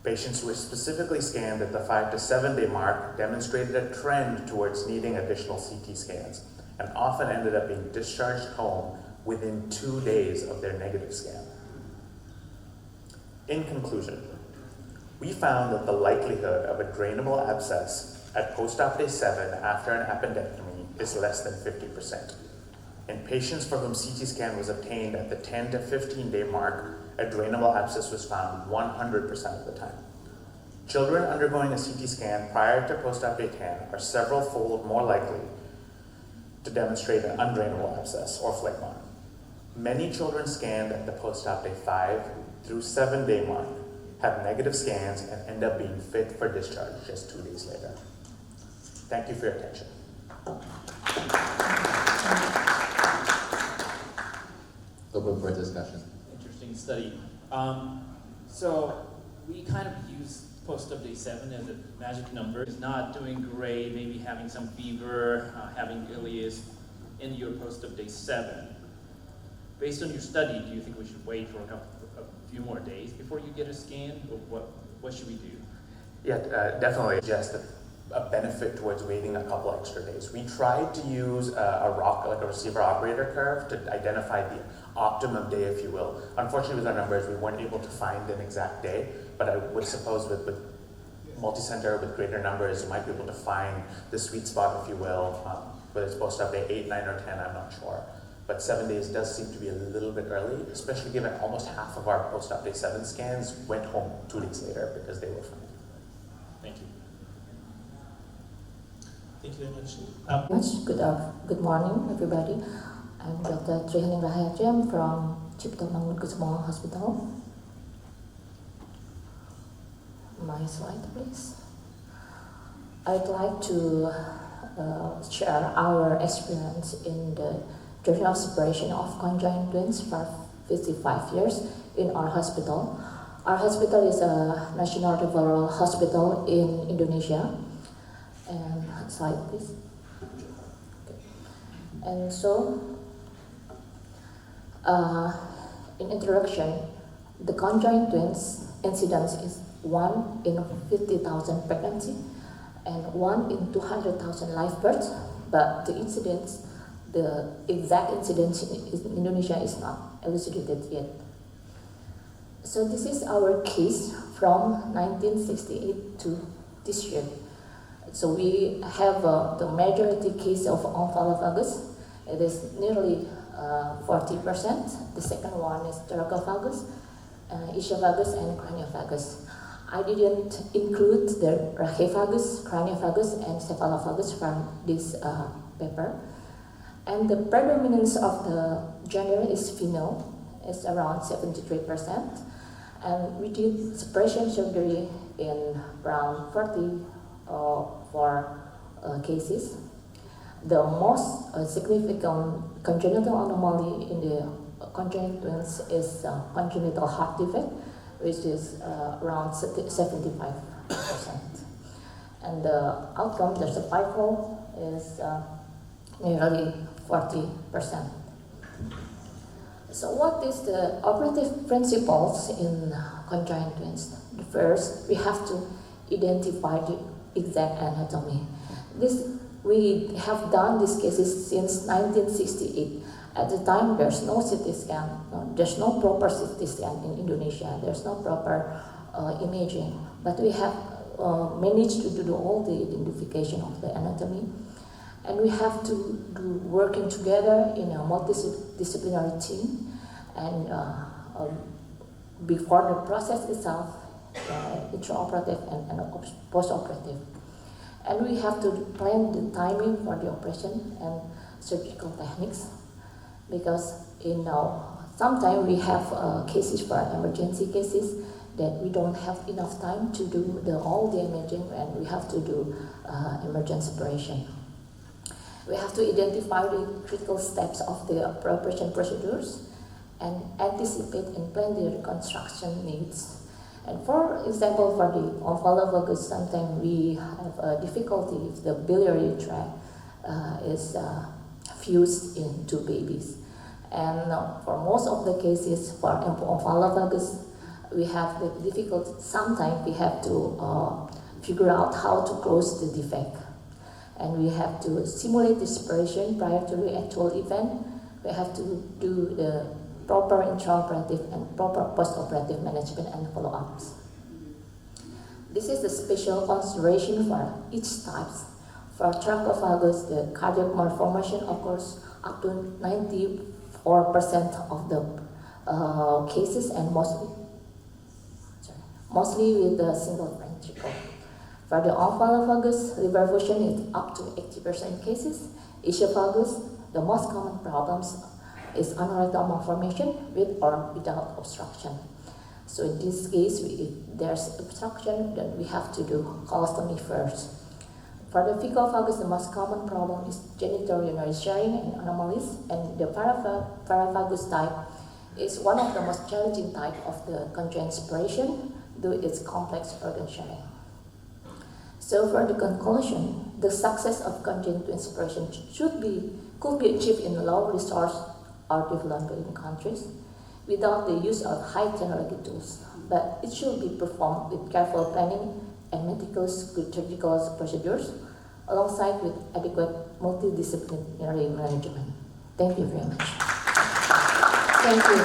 Patients who were specifically scanned at the 5 to 7 day mark demonstrated a trend towards needing additional CT scans and often ended up being discharged home within 2 days of their negative scan. In conclusion, we found that the likelihood of a drainable abscess at post-op day 7 after an appendectomy is less than 50%. In patients for whom CT scan was obtained at the 10 to 15 day mark, a drainable abscess was found 100% of the time. Children undergoing a CT scan prior to post-op day 10 are several-fold more likely to demonstrate an undrainable abscess or phlegmon. Many children scanned at the post-op day 5 through 7 day mark have negative scans and end up being fit for discharge just 2 days later. Thank you for your attention. Open for discussion. Interesting study. So we kind of use post-op day 7 as a magic number. It's not doing great, maybe having some fever, having ileus in your post-op day 7. Based on your study, do you think we should wait for a few more days before you get a scan, or what should we do? Yeah, definitely just a benefit towards waiting a couple extra days. We tried to use a receiver operator curve to identify the optimum day, if you will. Unfortunately, with our numbers, we weren't able to find an exact day, but I would suppose with multi-center, with greater numbers, you might be able to find the sweet spot, if you will, whether it's post-op day 8, 9, or 10, I'm not sure. But 7 days does seem to be a little bit early, especially given almost half of our post-op day 7 scans went home 2 days later because they were fine. Thank you. Thank you very much. Good morning, everybody. I'm Dr. Trihaning Rahayajam from Cipto Mangunkusumo Hospital. My slide, please. I'd like to share our experience in the Journal of Separation of Conjoined Twins 55 years in our hospital. Our hospital is a national referral hospital in Indonesia. And slide, please. Okay. And so, in introduction, the conjoined twins incidence is 1 in 50,000 pregnancy and 1 in 200,000 live births, but the incidence, the exact incidence in Indonesia is not elucidated yet. So this is our case from 1968 to this year. So we have the majority case of omphalophagus. It is nearly 40%. The second one is sarcophagus, esophagus, and craniophagus. I didn't include the brachyphagus, craniophagus, and cephalophagus from this paper. And the predominance of the gender is female, it's around 73%. And we did separation surgery in around 44 cases. The most significant congenital anomaly in the congenital twins is congenital heart defect, which is around 75%. And the outcome, the survival, is nearly 40%. So what is the operative principles in conjoined twins? First, we have to identify the exact anatomy. We have done these cases since 1968. At the time, there's no CT scan, there's no proper CT scan in Indonesia, there's no proper imaging. But we have managed to do all the identification of the anatomy. And we have to do working together in a multidisciplinary team. And before the process itself, intraoperative and postoperative. And we have to plan the timing for the operation and surgical techniques, because sometimes we have cases for emergency cases that we don't have enough time to do all the imaging, and we have to do emergency operation. We have to identify the critical steps of the operation procedures and anticipate and plan the reconstruction needs. And for example, for the omphalophagus, sometimes we have a difficulty if the biliary tract is fused into babies. And for most of the cases, for omphalophagus, we have the difficulty. Sometimes we have to figure out how to close the defect. And we have to simulate the separation prior to the actual event. We have to do the proper intraoperative and proper postoperative management and follow-ups. This is the special consideration for each type. For sarcophagus, the cardiac malformation occurs up to 94% of the cases, and mostly with the single ventricle. For the omphalophagus, liver fusion is up to 80% cases. Esophagus, the most common problems is anorectal malformation with or without obstruction. So in this case, if there's obstruction, then we have to do colostomy first. For the fecalophagus, the most common problem is genitourinary sharing and anomalies, and the paraphagus type is one of the most challenging type of the conjoined separation, due to its complex organ sharing. So for the conclusion, the success of conjoined twin separation could be achieved in low-resource or developing countries without the use of high technology tools, but it should be performed with careful planning and meticulous surgical procedures, alongside with adequate multidisciplinary management. Thank you very much. Thank you.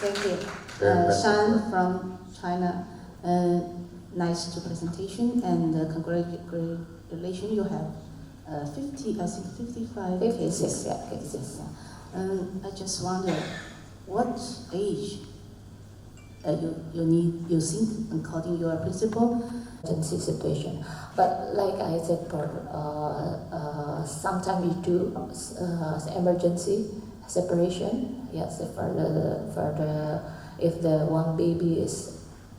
Thank you. Shan from China. Nice presentation, and congratulations, you have 55 cases. Yeah, cases. I just wonder, what age you think, according to your principle? Emergency situation, but like I said, sometimes we do emergency separation. Yes, if the one baby is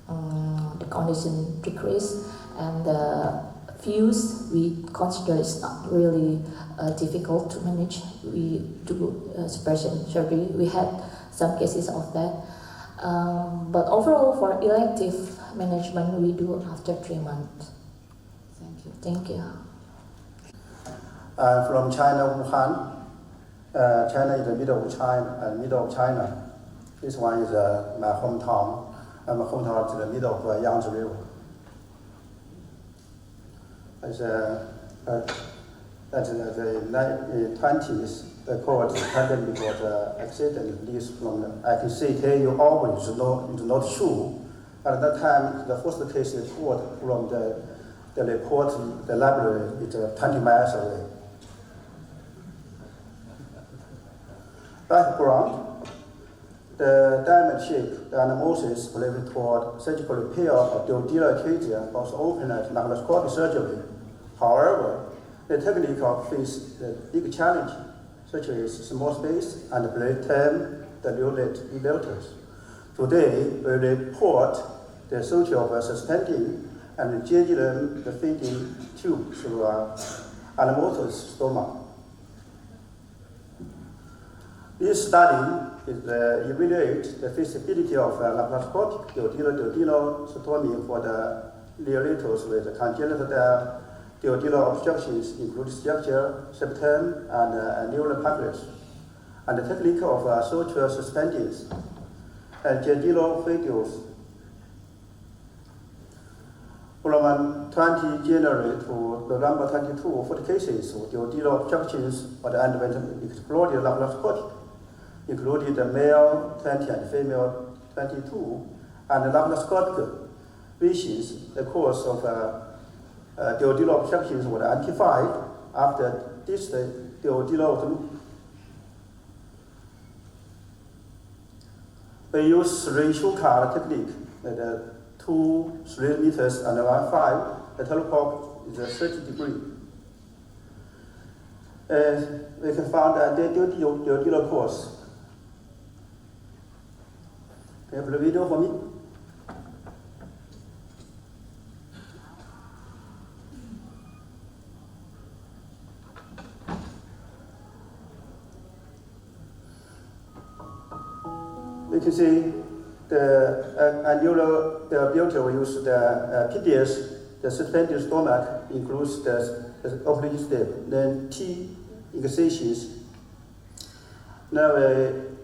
the condition decrease and the views we consider is not really difficult to manage. We do suppression surgery. We had some cases of that. But overall, for elective management, we do after 3 months. Thank you. Thank you. From China, Wuhan. China is the middle of China. This one is my hometown. My hometown is the middle of Yangtze River. That's the 20s. The court pandemic was accident. At least from I can say tell you always it's not true. At that time, the first case report from the report, the library is 20 miles away. Background: the diamond shape, the anamorphosis related toward surgical repair of duodenal acacia was open at laparoscopic surgery. However, the technique faced a big challenge, such as small space and blade-term the relators. Today, we report the suture of suspending and changing the feeding tube through anamorphosis stoma. This study is evaluate the feasibility of laparoscopic duodenal stomy for the relators with congenital duodenal obstructions, including structure, septum, and neural pancreas, and the technique of suture suspendings and gingival fidules. From 20 January to November 22, 40 cases of duodenal obstructions were underwent exploded laparoscopic, including the male 20 and female 22, and laparoscopic visions. The cause of duodenal obstructions were identified after distal duodenal. We use 3 Schucker technique, 2 3 meters and 1.5. The telescope is 30 degrees. We can find a duodenal course. Can you have the video for me? We can see the annular beauty. We use the PDS, the suspended stomach includes the opening step, then T excisions. Now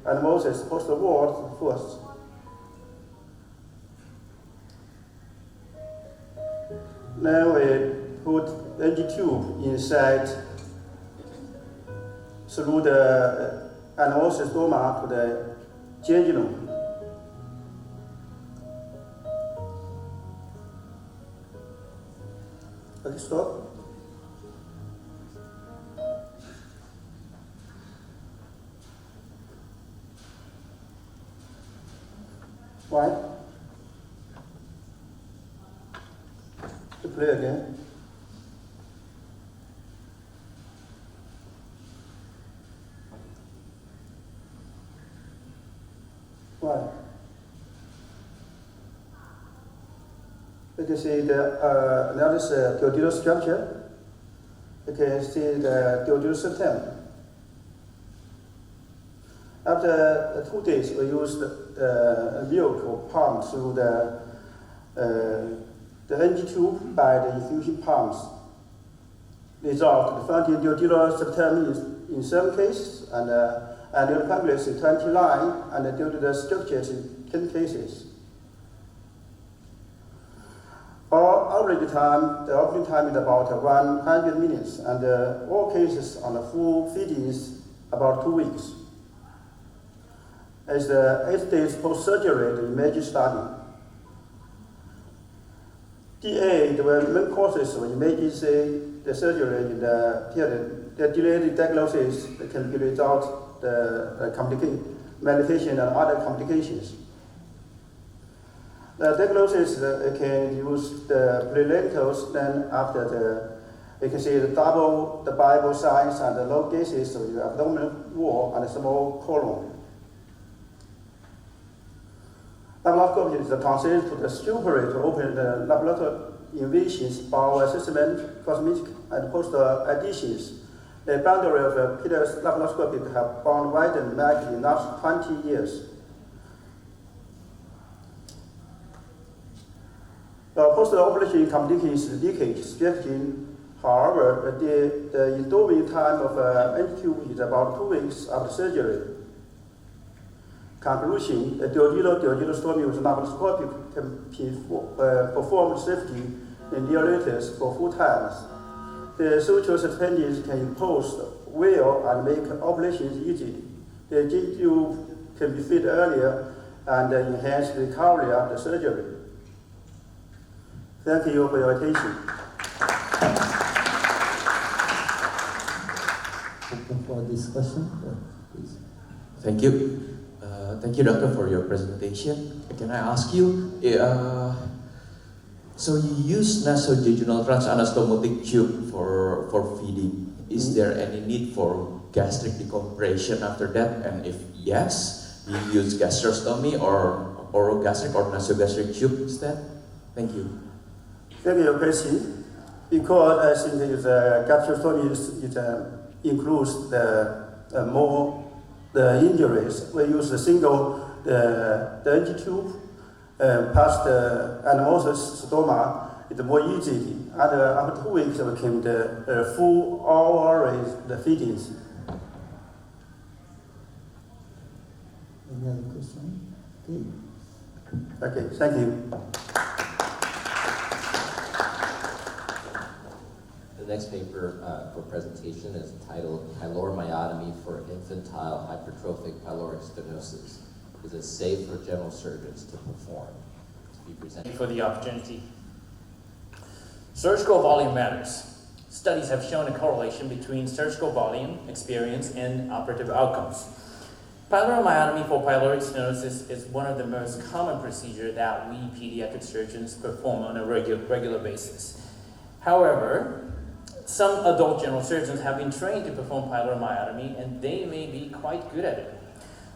anamorphosis post the wall first. Now we put NG tube inside through the anamorphosis stoma to the jejunum. Okay, stop. Why? To play again. Why? You can see the another duodenal structure. You can see the duodenal septum. After 2 days, we used the milk or pump through the NG tube by the infusion pumps. Result: the finding duodenal septum in some cases, and neural pancreas in 29, and the duodenal structures in 10 cases. For average time, the opening time is about 100 minutes, and all cases on the full feedings about 2 weeks. As the 8 days post-surgery, the image study. DA, the main causes of emergency the surgery in the period. The delayed diagnosis can be result the malnutrition and other complications. The diagnosis can use the prelentals. Then after you can see the Bible signs and the low gases of the abdominal wall and the small colon. Laparoscopy is considered to support to open the laparoscopic invasions, bowel assessment, cosmetic, and post additions. The boundary of pediatric laparoscopy have bound widened markedly in the last 20 years. The post-operation complications leakage stretching, however, the endowing time of NQ is about 2 weeks after surgery. Conclusion, the duodenal with laparoscopic can perform safely in neonates for full times. The social suspensions can impose well and make operations easy. The GQ can be fed earlier and enhance recovery after surgery. Thank you for your attention. Open for discussion, please. Thank you. Thank you, Doctor, for your presentation. Can I ask you, so you use nasojejunal transanastomotic tube for feeding. Is there any need for gastric decompression after that? And if yes, you use gastrostomy or orogastric or nasogastric tube instead? Thank you. Thank you for your question. Because I think gastrostomy includes the injuries. We use the NG tube past and also stoma. It's more easy. And after 2 weeks, we came the full oral the feedings. Any other question? Okay, thank you. The next paper for presentation is titled Pyloromyotomy for Infantile Hypertrophic Pyloric Stenosis. Is it safe for general surgeons to perform? To be presented. Thank you for the opportunity. Surgical volume matters. Studies have shown a correlation between surgical volume, experience, and operative outcomes. Pyloromyotomy for pyloric stenosis is one of the most common procedures that we pediatric surgeons perform on a regular basis. However, some adult general surgeons have been trained to perform pyloromyotomy, and they may be quite good at it.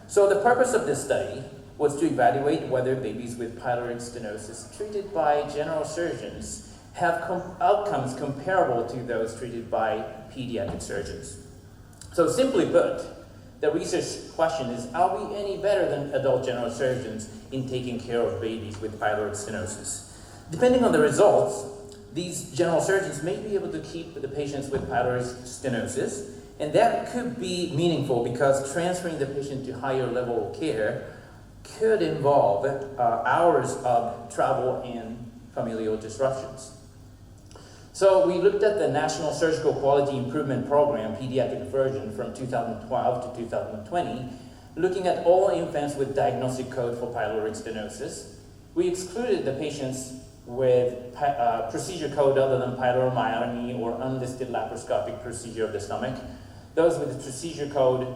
So the purpose of this study was to evaluate whether babies with pyloric stenosis treated by general surgeons have outcomes comparable to those treated by pediatric surgeons. So simply put, the research question is, are we any better than adult general surgeons in taking care of babies with pyloric stenosis? Depending on the results, these general surgeons may be able to keep the patients with pyloric stenosis, and that could be meaningful because transferring the patient to higher level care could involve hours of travel and familial disruptions. So we looked at the National Surgical Quality Improvement Program pediatric version from 2012 to 2020, looking at all infants with diagnostic code for pyloric stenosis. We excluded the patients with procedure code other than pyloromyotomy or unlisted laparoscopic procedure of the stomach, those with procedure code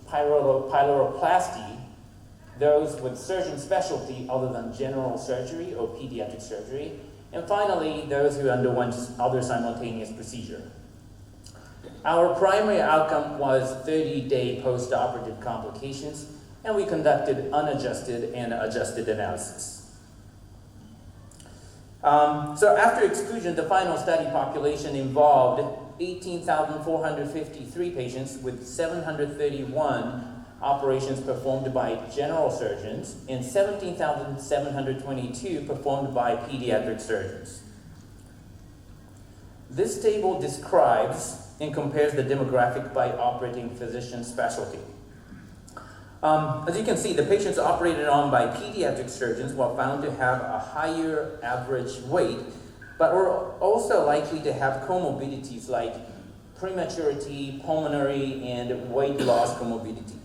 pyloroplasty, those with surgeon specialty other than general surgery or pediatric surgery, and finally, those who underwent other simultaneous procedure. Our primary outcome was 30-day post-operative complications, and we conducted unadjusted and adjusted analysis. So after exclusion, the final study population involved 18,453 patients with 731 operations performed by general surgeons and 17,722 performed by pediatric surgeons. This table describes and compares the demographic by operating physician specialty. As you can see, the patients operated on by pediatric surgeons were found to have a higher average weight, but were also likely to have comorbidities like prematurity, pulmonary, and weight loss comorbidity.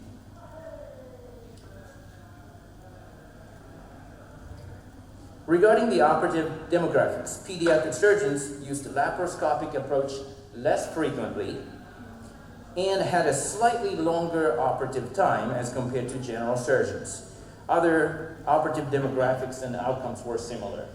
Regarding the operative demographics, pediatric surgeons used the laparoscopic approach less frequently and had a slightly longer operative time as compared to general surgeons. Other operative demographics and outcomes were similar.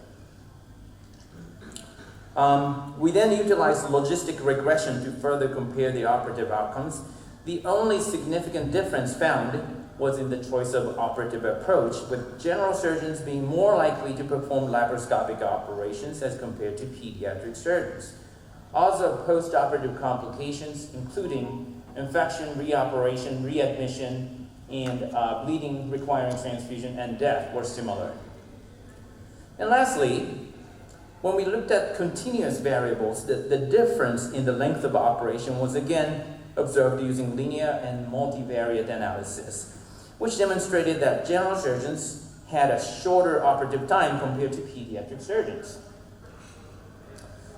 We then utilized logistic regression to further compare the operative outcomes. The only significant difference found was in the choice of operative approach, with general surgeons being more likely to perform laparoscopic operations as compared to pediatric surgeons. Also, post-operative complications, including infection, reoperation, readmission, and bleeding requiring transfusion and death were similar. And lastly, when we looked at continuous variables, the difference in the length of operation was again observed using linear and multivariate analysis, which demonstrated that general surgeons had a shorter operative time compared to pediatric surgeons.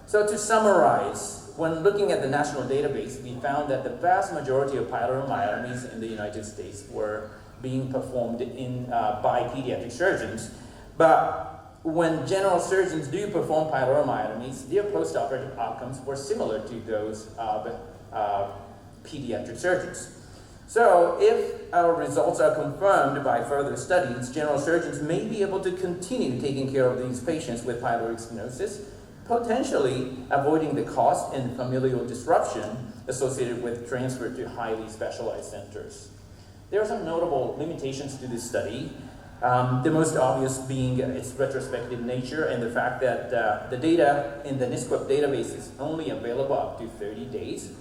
So to summarize, when looking at the national database, we found that the vast majority of pyloromyotomies in the United States were being performed by pediatric surgeons. But when general surgeons do perform pyloromyotomies, their postoperative outcomes were similar to those of pediatric surgeons. So if our results are confirmed by further studies, general surgeons may be able to continue taking care of these patients with pyloric stenosis, potentially avoiding the cost and familial disruption associated with transfer to highly specialized centers. There are some notable limitations to this study. The most obvious being its retrospective nature and the fact that the data in the NISQUIP database is only available up to 30 days.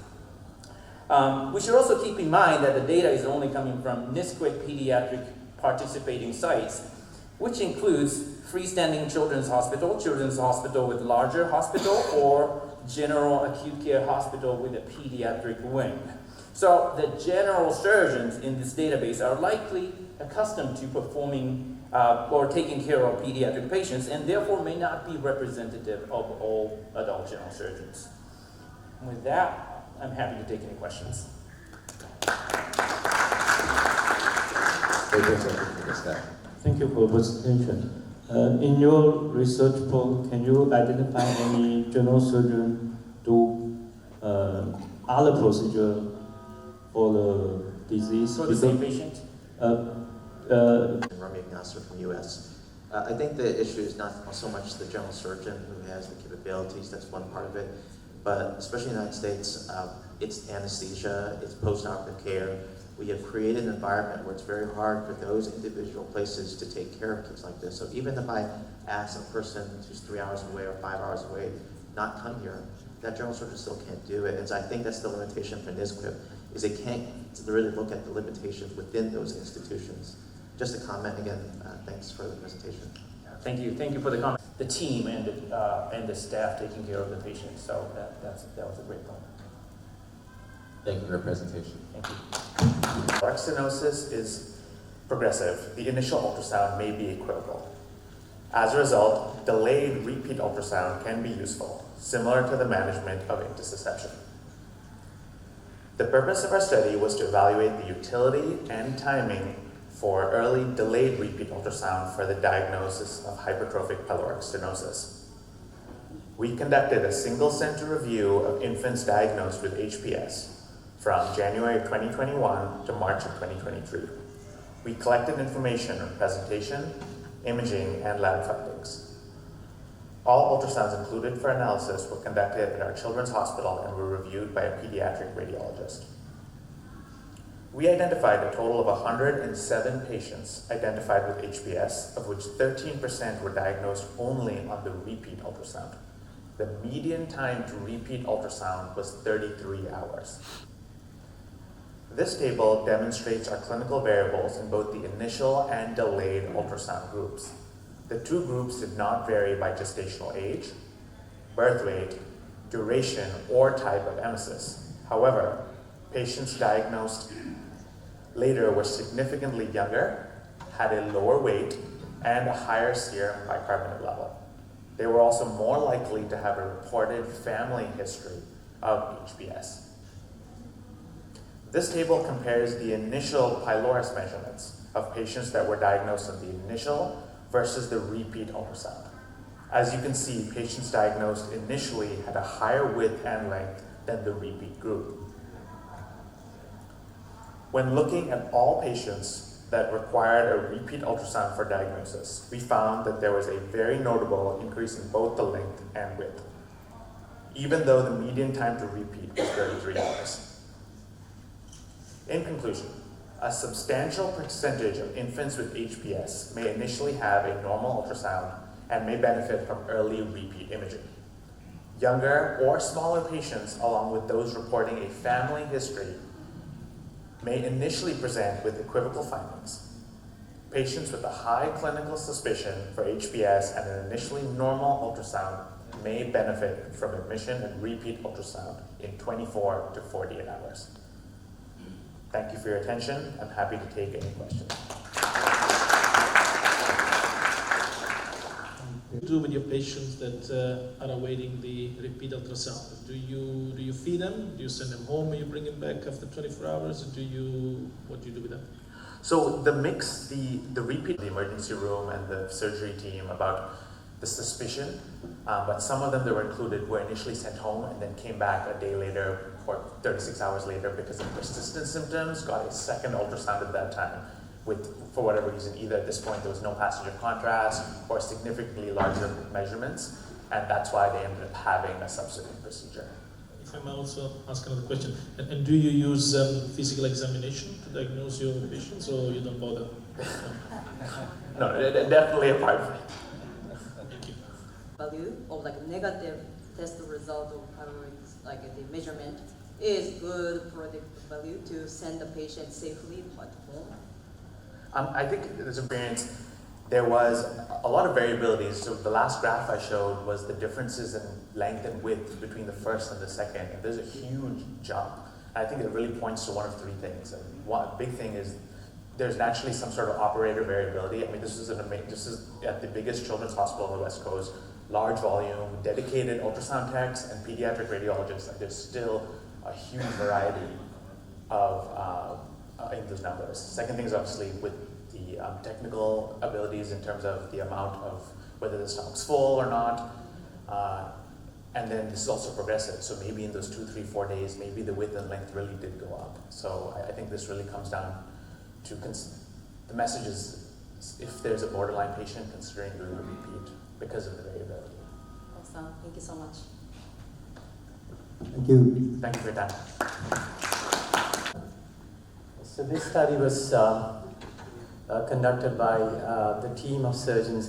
We should also keep in mind that the data is only coming from NISQUIP pediatric participating sites, which includes freestanding children's hospital with larger hospital, or general acute care hospital with a pediatric wing. So the general surgeons in this database are likely accustomed to performing or taking care of pediatric patients, and therefore may not be representative of all adult general surgeons. With that, I'm happy to take any questions. Thank you for the presentation. In your research poll, can you identify any general surgeon do other procedure for the disease? For the same patient? Rami Nasser from US. I think the issue is not so much the general surgeon who has the capabilities, that's one part of it, but especially in the United States, it's anesthesia, it's post-operative care. We have created an environment where it's very hard for those individual places to take care of kids like this. So even if I ask a person who's 3 hours away or 5 hours away not come here, that general surgeon still can't do it. And so I think that's the limitation for NISQUIP, is they can't really look at the limitations within those institutions. Just a comment again, thanks for the presentation. Thank you for the comment. The team and the staff taking care of the patients, so that was a great point. Thank you for your presentation. Thank you. Pyloric stenosis is progressive. The initial ultrasound may be equivocal. As a result, delayed repeat ultrasound can be useful, similar to the management of intussusception. The purpose of our study was to evaluate the utility and timing for early delayed repeat ultrasound for the diagnosis of hypertrophic pyloric stenosis. We conducted a single center review of infants diagnosed with HPS from January of 2021 to March of 2023. We collected information on presentation, imaging, and lab findings. All ultrasounds included for analysis were conducted at our children's hospital and were reviewed by a pediatric radiologist. We identified a total of 107 patients identified with HPS, of which 13% were diagnosed only on the repeat ultrasound. The median time to repeat ultrasound was 33 hours. This table demonstrates our clinical variables in both the initial and delayed ultrasound groups. The two groups did not vary by gestational age, birth weight, duration, or type of emesis. However, patients diagnosed later were significantly younger, had a lower weight, and a higher serum bicarbonate level. They were also more likely to have a reported family history of HPS. This table compares the initial pylorus measurements of patients that were diagnosed on the initial versus the repeat ultrasound. As you can see, patients diagnosed initially had a higher width and length than the repeat group. When looking at all patients that required a repeat ultrasound for diagnosis, we found that there was a very notable increase in both the length and width, even though the median time to repeat was 33 hours. In conclusion, A substantial percentage of infants with HPS may initially have a normal ultrasound and may benefit from early repeat imaging. Younger or smaller patients, along with those reporting a family history, may initially present with equivocal findings. Patients with a high clinical suspicion for HPS and an initially normal ultrasound may benefit from admission and repeat ultrasound in 24 to 48 hours. Thank you for your attention. I'm happy to take any questions. What do you do with your patients that are awaiting the repeat ultrasound? Do you feed them? Do you send them home? Or you bring them back after 24 hours? Or what do you do with them? So the mix, the repeat, the emergency room and the surgery team about the suspicion, but some of them that were included were initially sent home and then came back a day later or 36 hours later because of persistent symptoms, got a second ultrasound at that time with, for whatever reason, either at this point there was no passage of contrast or significantly larger measurements, and that's why they ended up having a subsequent procedure. If I may also ask another question, and do you use physical examination to diagnose your patients, or you don't bother? No, definitely a part of it. Thank you. Value of like negative test result of calorics, like the measurement, is good predictive value to send the patient safely at home. I think this experience, there was a lot of variability. So the last graph I showed was the differences in length and width between the first and the second. And there's a huge jump. And I think it really points to one of three things. And one big thing is there's naturally some sort of operator variability. I mean, this is at the biggest children's hospital on the West Coast, large volume, dedicated ultrasound techs and pediatric radiologists. Like there's still a huge variety of in those numbers. Second thing is obviously with the technical abilities in terms of the amount of whether the stomach's full or not. And then this is also progressive. So maybe in those 2, 3, 4 days, maybe the width and length really did go up. So I think this really comes down to the message is if there's a borderline patient, considering doing a repeat because of the variability. Awesome. Thank you so much. Thank you. Thank you for your time. So this study was conducted by the team of surgeons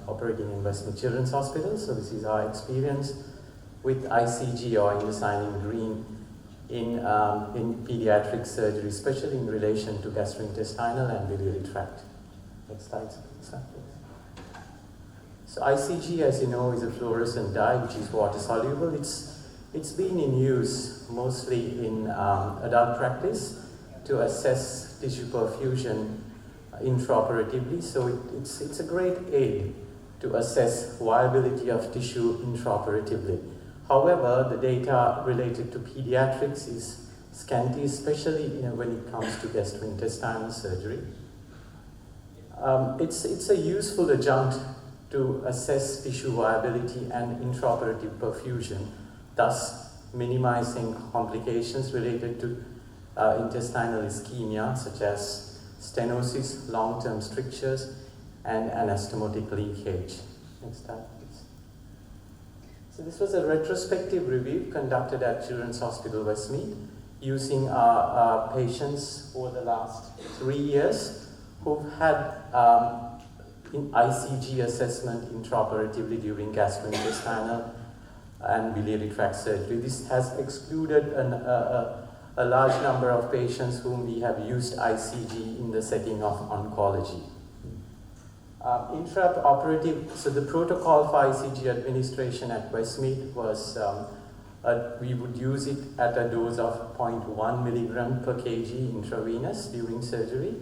operating in Westmead Children's Hospital. So this is our experience with ICG, or indocyanine green, in pediatric surgery, especially in relation to gastrointestinal and biliary tract. Next slide, please. So ICG, as you know, is a fluorescent dye which is water soluble. It's been in use mostly in adult practice to assess tissue perfusion intraoperatively. So it's a great aid to assess viability of tissue intraoperatively. However, the data related to pediatrics is scanty, especially when it comes to gastrointestinal surgery. It's a useful adjunct to assess tissue viability and intraoperative perfusion, thus minimizing complications related to intestinal ischemia, such as stenosis, long-term strictures, and anastomotic leakage. Next slide, please. So this was a retrospective review conducted at Children's Hospital Westmead using patients over the last 3 years who've had ICG assessment intraoperatively during gastrointestinal and biliary tract surgery. This has excluded a large number of patients whom we have used ICG in the setting of oncology. Intraoperative, so the protocol for ICG administration at Westmead was we would use it at a dose of 0.1 milligram per kg intravenous during surgery,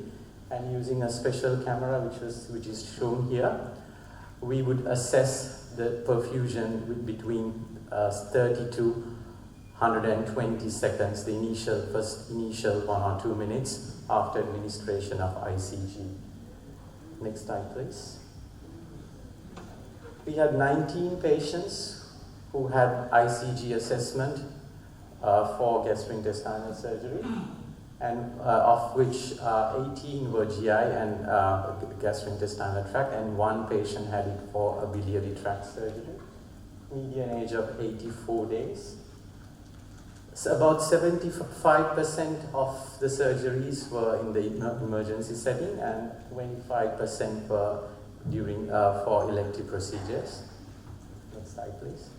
and using a special camera which is shown here, we would assess the perfusion with between 30 to 120 seconds, the initial 1 or 2 minutes after administration of ICG. Next slide, please. We had 19 patients who had ICG assessment for gastrointestinal surgery, and of which 18 were GI and gastrointestinal tract, and 1 patient had it for a biliary tract surgery. Median age of 84 days. So about 75% of the surgeries were in the emergency setting and 25% were during for elective procedures. Next slide, please.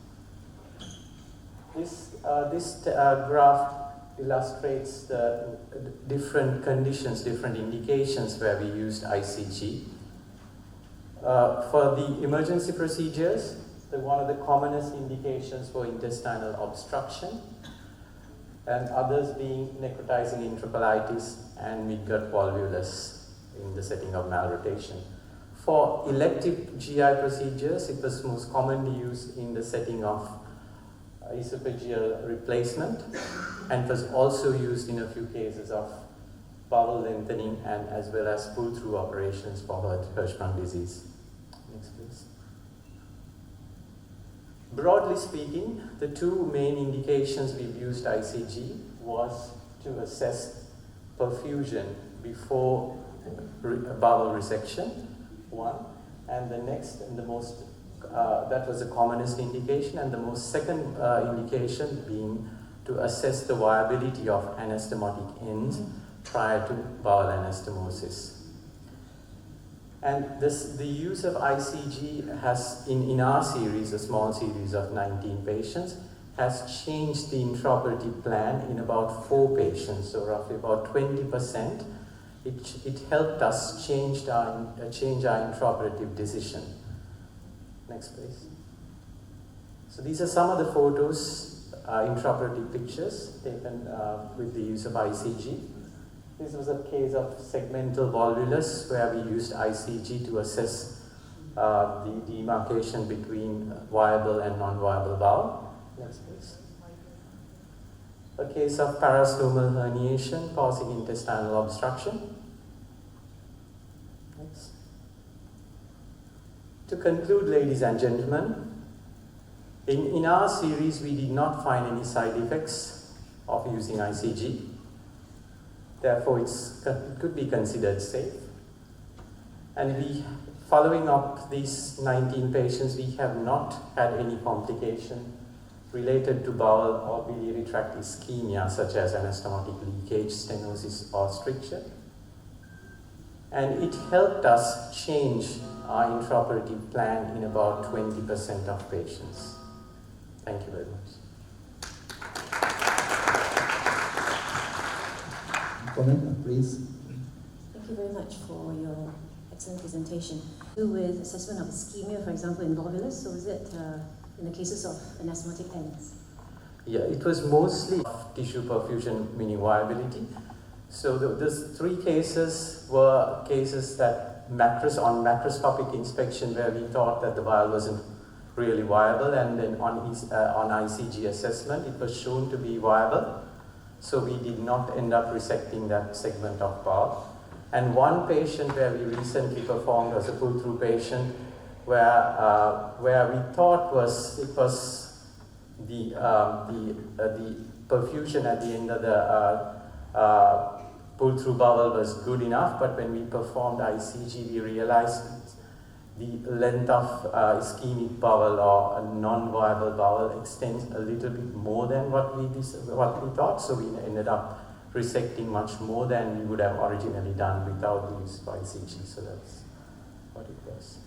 This graph illustrates the different conditions, different indications where we used ICG. For the emergency procedures, one of the commonest indications were intestinal obstruction, and others being necrotizing enterocolitis and midgut volvulus in the setting of malrotation. For elective GI procedures, it was most commonly used in the setting of esophageal replacement, and was also used in a few cases of bowel lengthening and as well as pull-through operations for Hirschsprung disease. Next, please. Broadly speaking, the two main indications we've used ICG was to assess perfusion before bowel resection, one, and the next and the most, that was the commonest indication, and the most second indication being to assess the viability of anastomotic ends prior to bowel anastomosis. And the use of ICG has, in our series, a small series of 19 patients, has changed the intraoperative plan in about 4 patients, so roughly about 20%. It helped us change our intraoperative decision. Next, please. So these are some of the photos, intraoperative pictures taken with the use of ICG. This was a case of segmental volvulus where we used ICG to assess the demarcation between viable and non-viable bowel. Next, please. A case of parastomal herniation causing intestinal obstruction. Next. To conclude, ladies and gentlemen, in our series we did not find any side effects of using ICG. Therefore, it could be considered safe. And following up these 19 patients, we have not had any complication related to bowel or biliary tract ischemia, such as anastomotic leakage, stenosis, or stricture. And it helped us change our intraoperative plan in about 20% of patients. Thank you very much. Comment, please. Thank you very much for your excellent presentation. With assessment of ischemia, for example, in volvulus, so is it in the cases of anastomotic ends? Yeah, it was mostly tissue perfusion, meaning viability. So those 3 cases were cases that on macroscopic inspection where we thought that the bowel wasn't really viable, and then on ICG assessment it was shown to be viable. So we did not end up resecting that segment of bowel. And one patient where we recently performed was a pull-through patient where we thought it was the perfusion at the end of the pull-through bowel was good enough, but when we performed ICG, we realized the length of ischemic bowel or a non-viable bowel extends a little bit more than what we thought, so we ended up resecting much more than we would have originally done without the use of ICG, so that's what it was.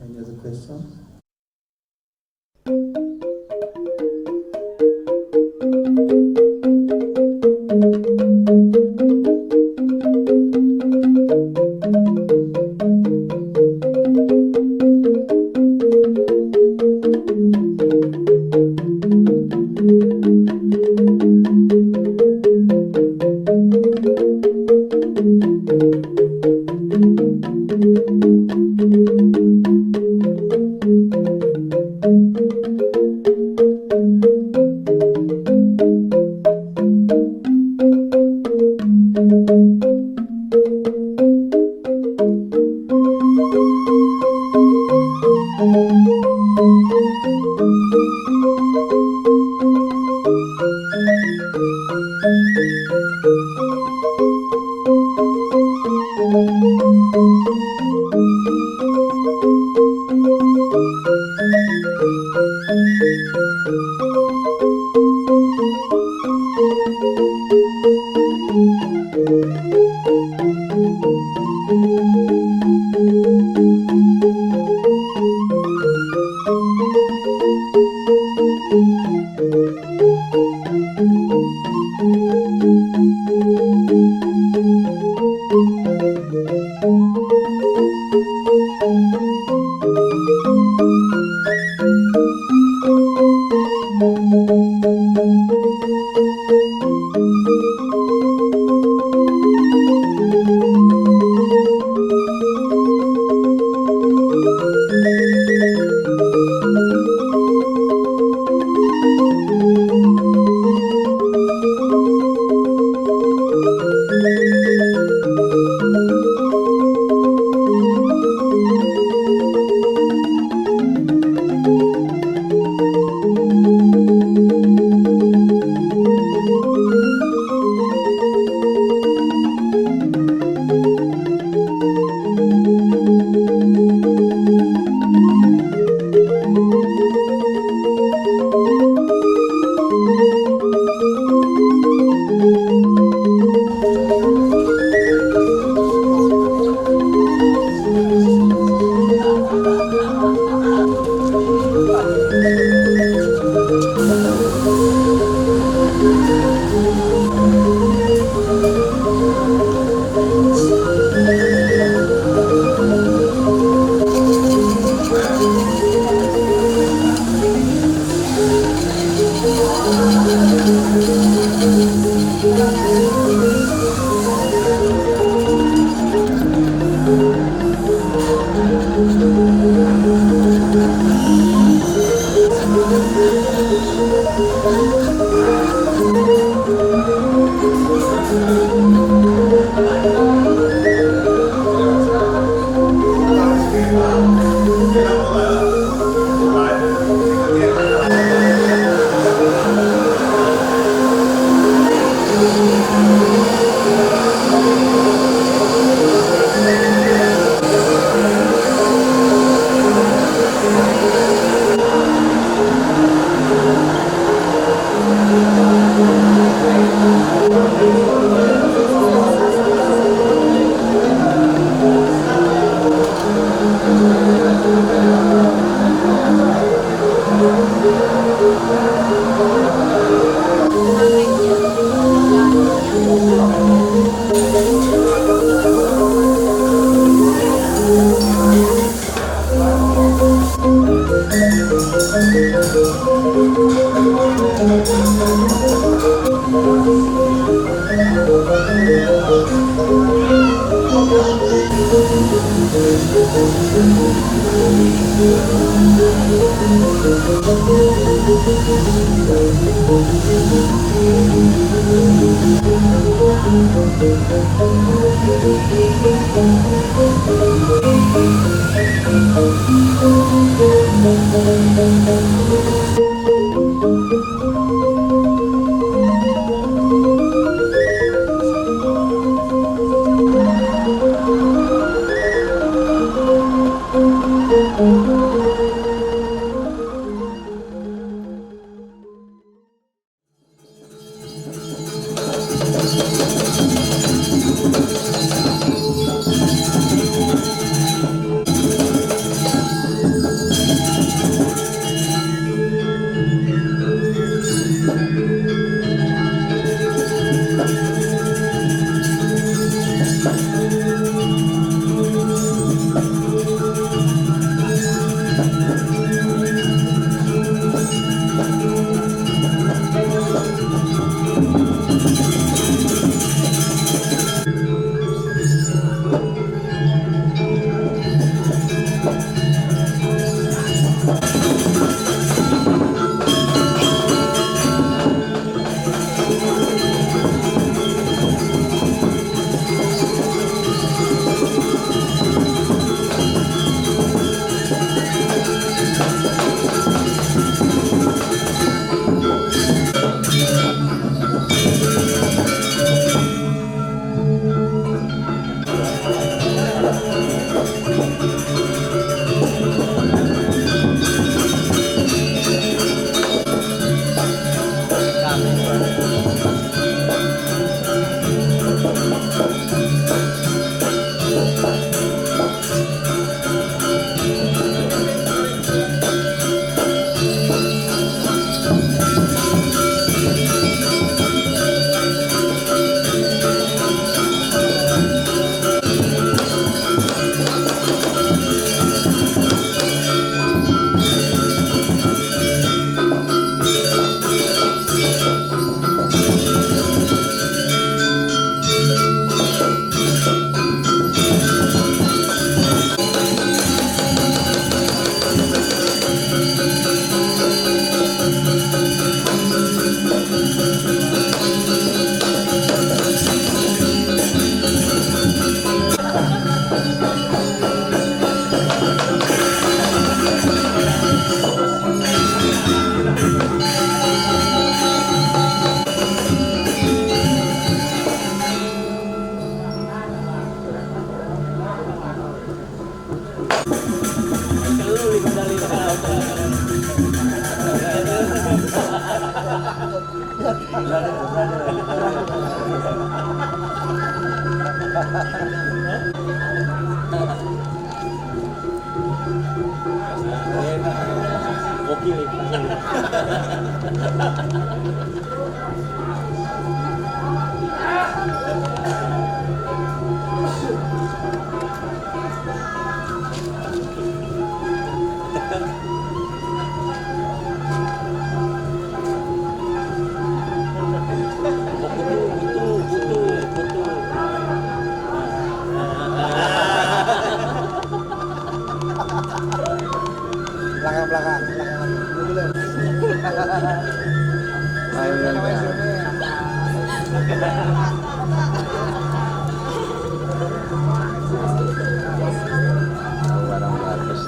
Any other questions? Belakang. Barang bagus.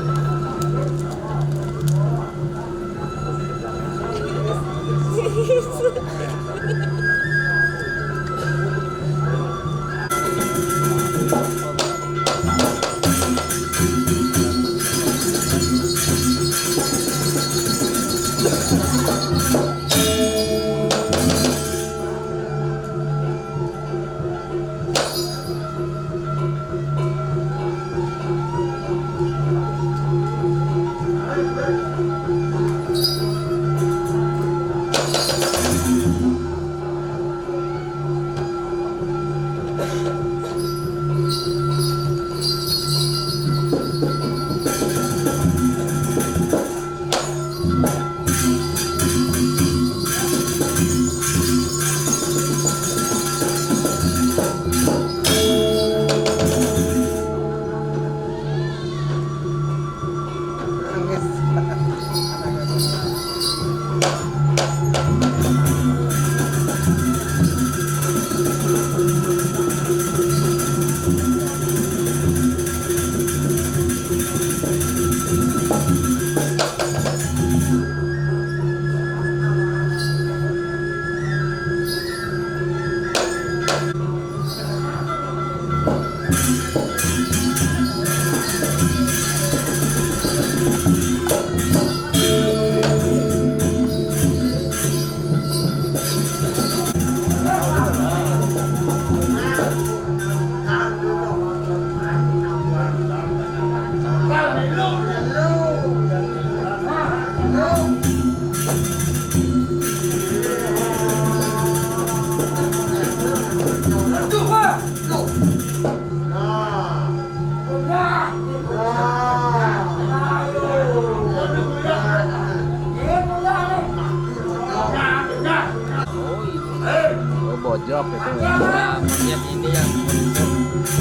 Bojok itu ya, monyet ini yang untuk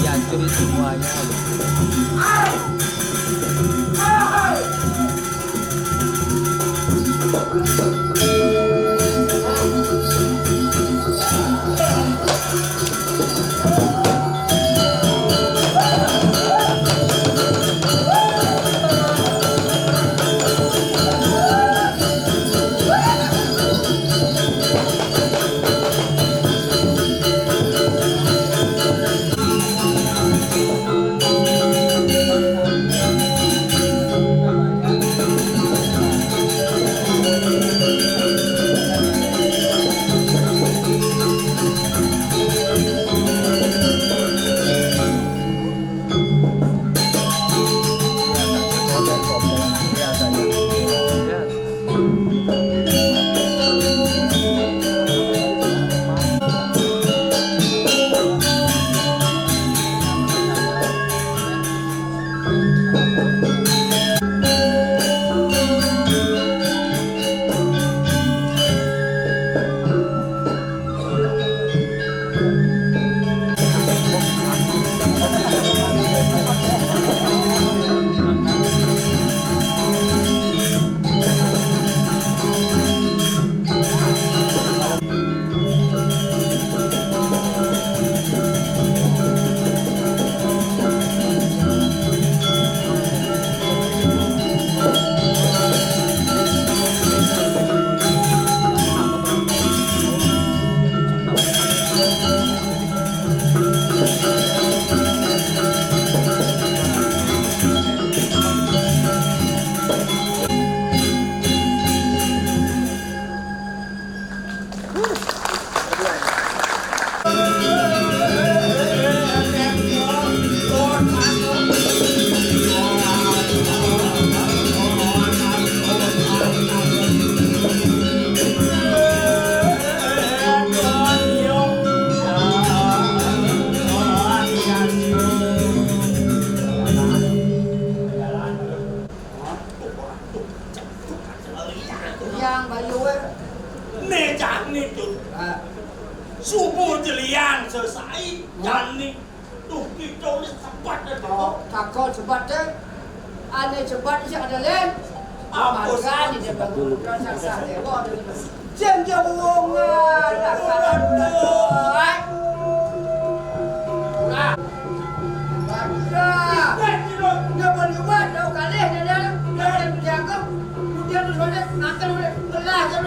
dihancurin semuanya. subuh jelian selesai janik tuh kita ni sebat dah tu takut sebat dah ane sebat ni ada lain apa kan dia baru kan sah dewa jeng wong nak kalah dah nah dia boleh buat dah kali dia jaga dia tu boleh nak belah je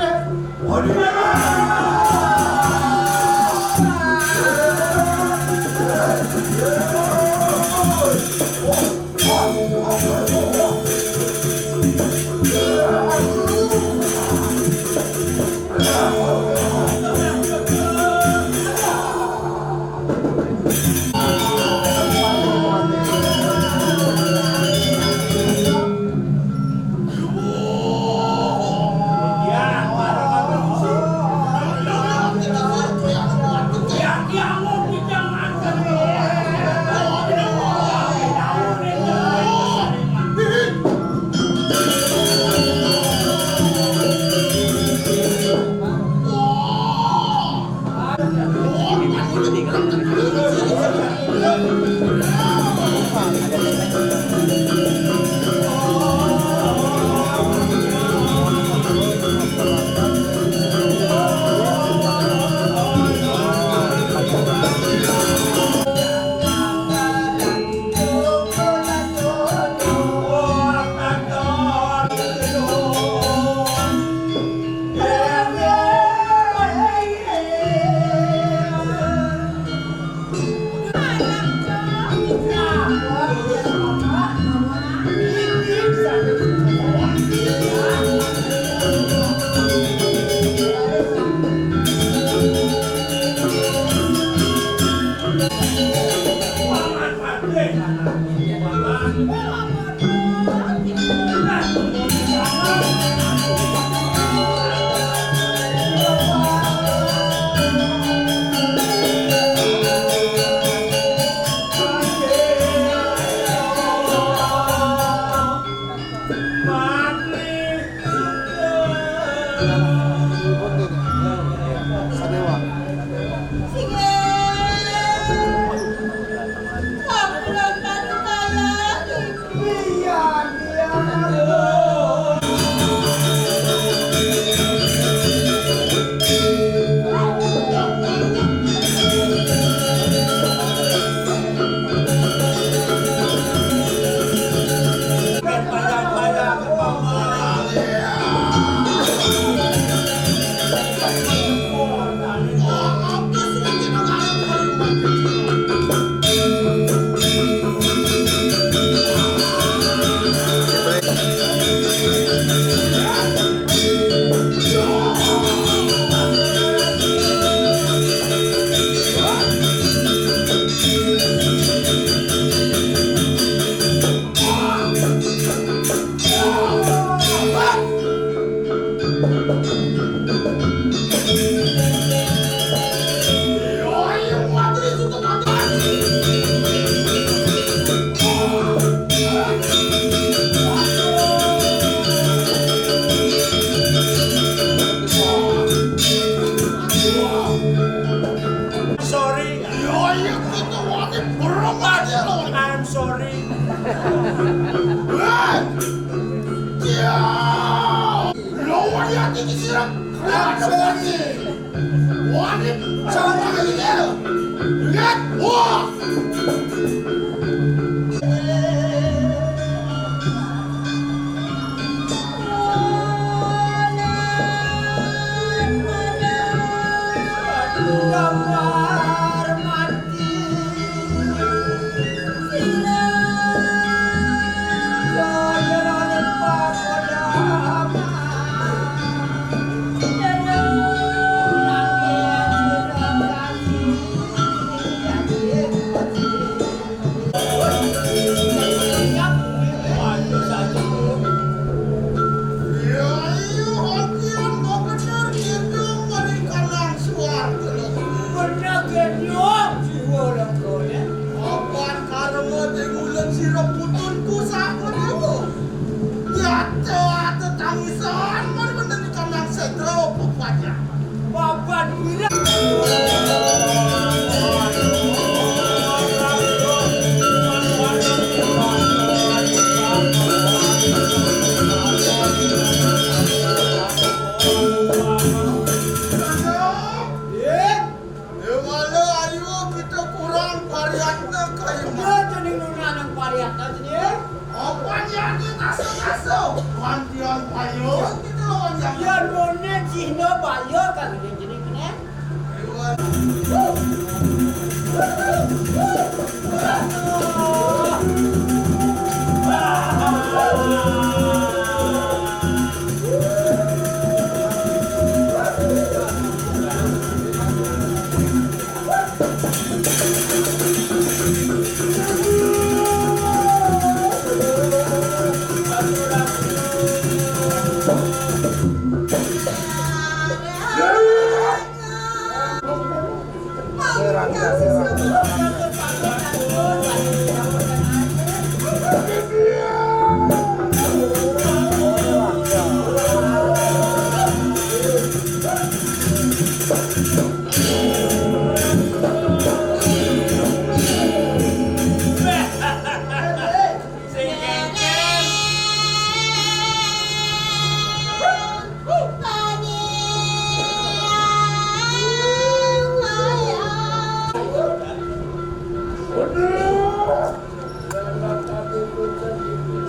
Bapak Mantian payo. Yan mone Cina payo kan jadi kena.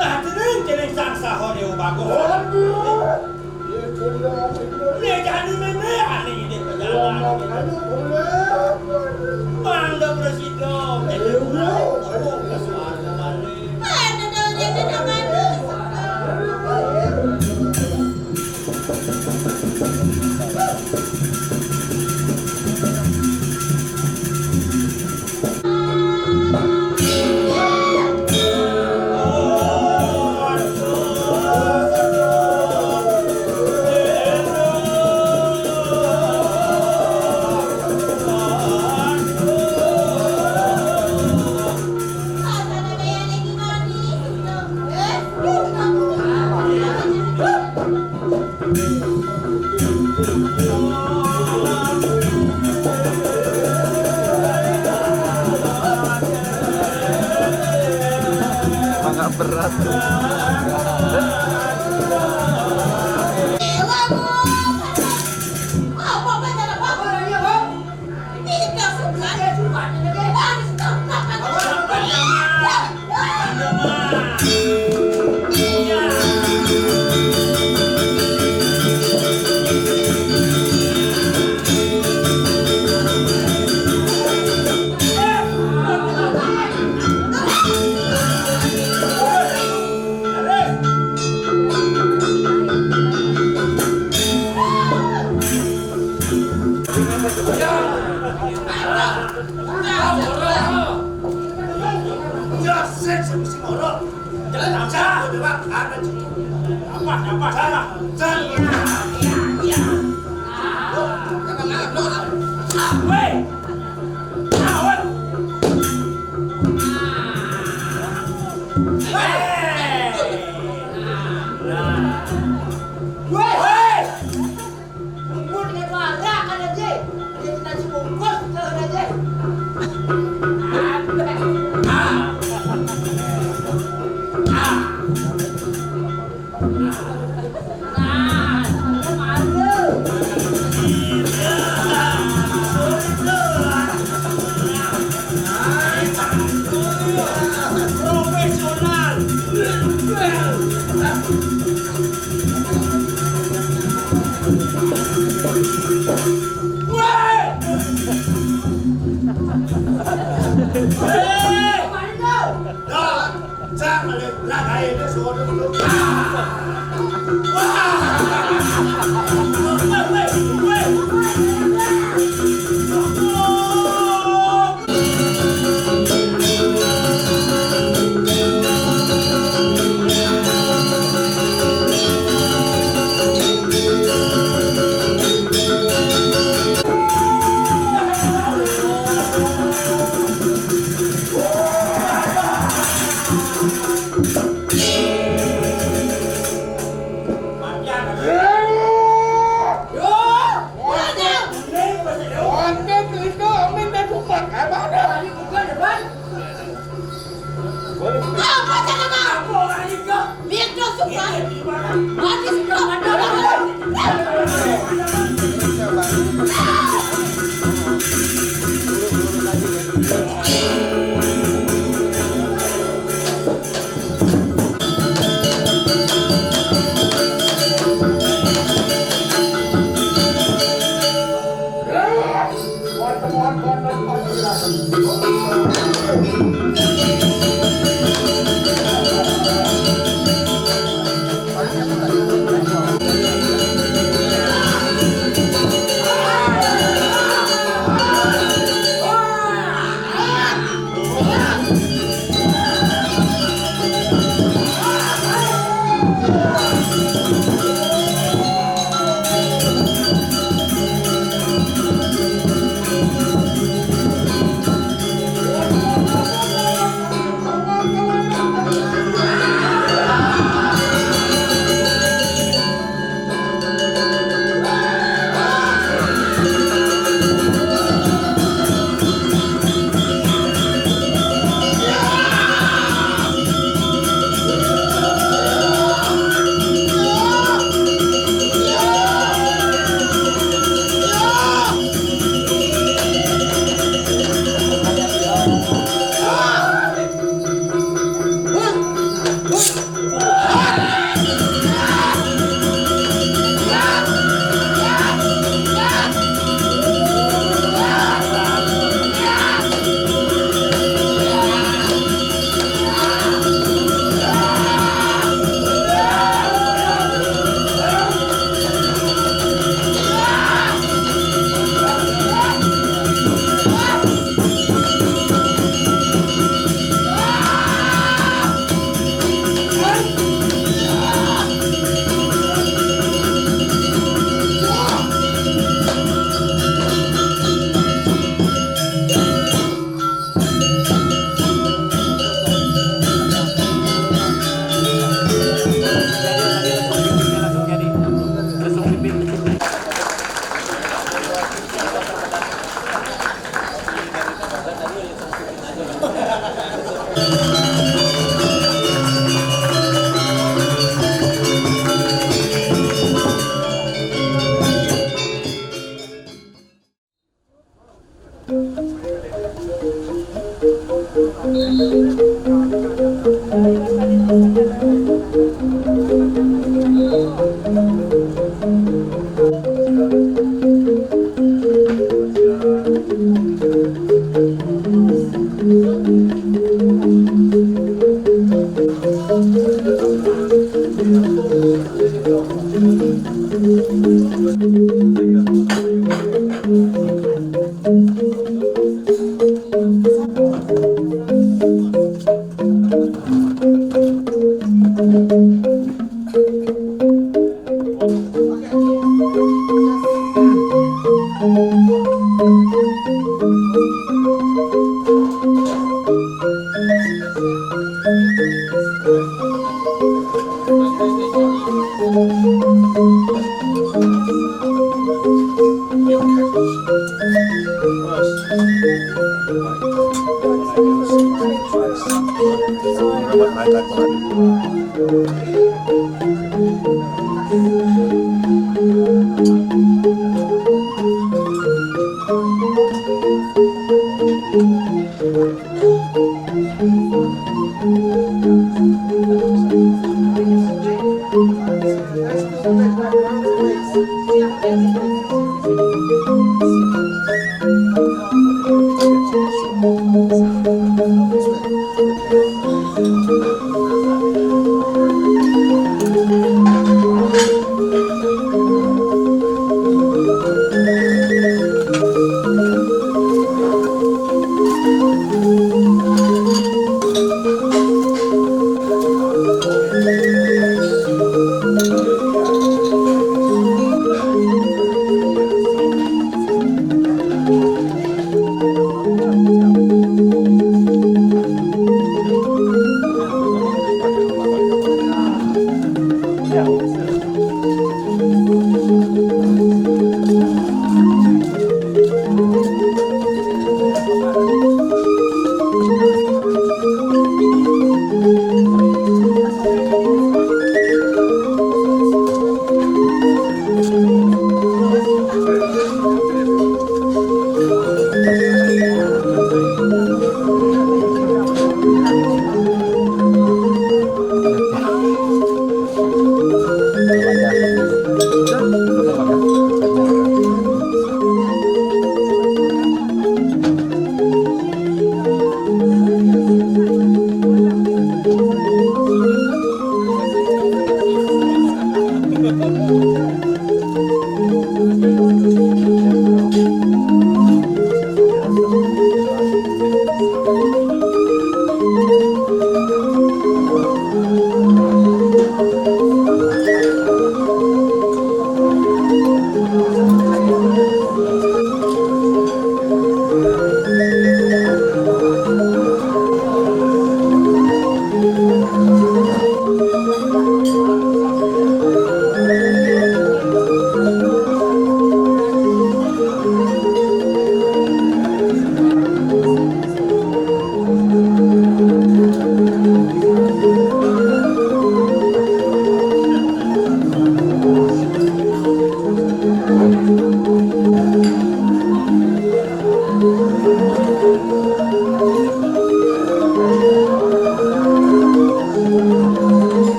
Nah, jenis sangsa hone bagus. Dia jadi memean ini perjalanan. Manda presiden. Jadi Agak berat.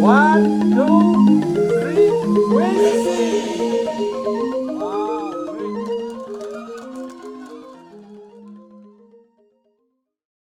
1, 2, 3, whiskey!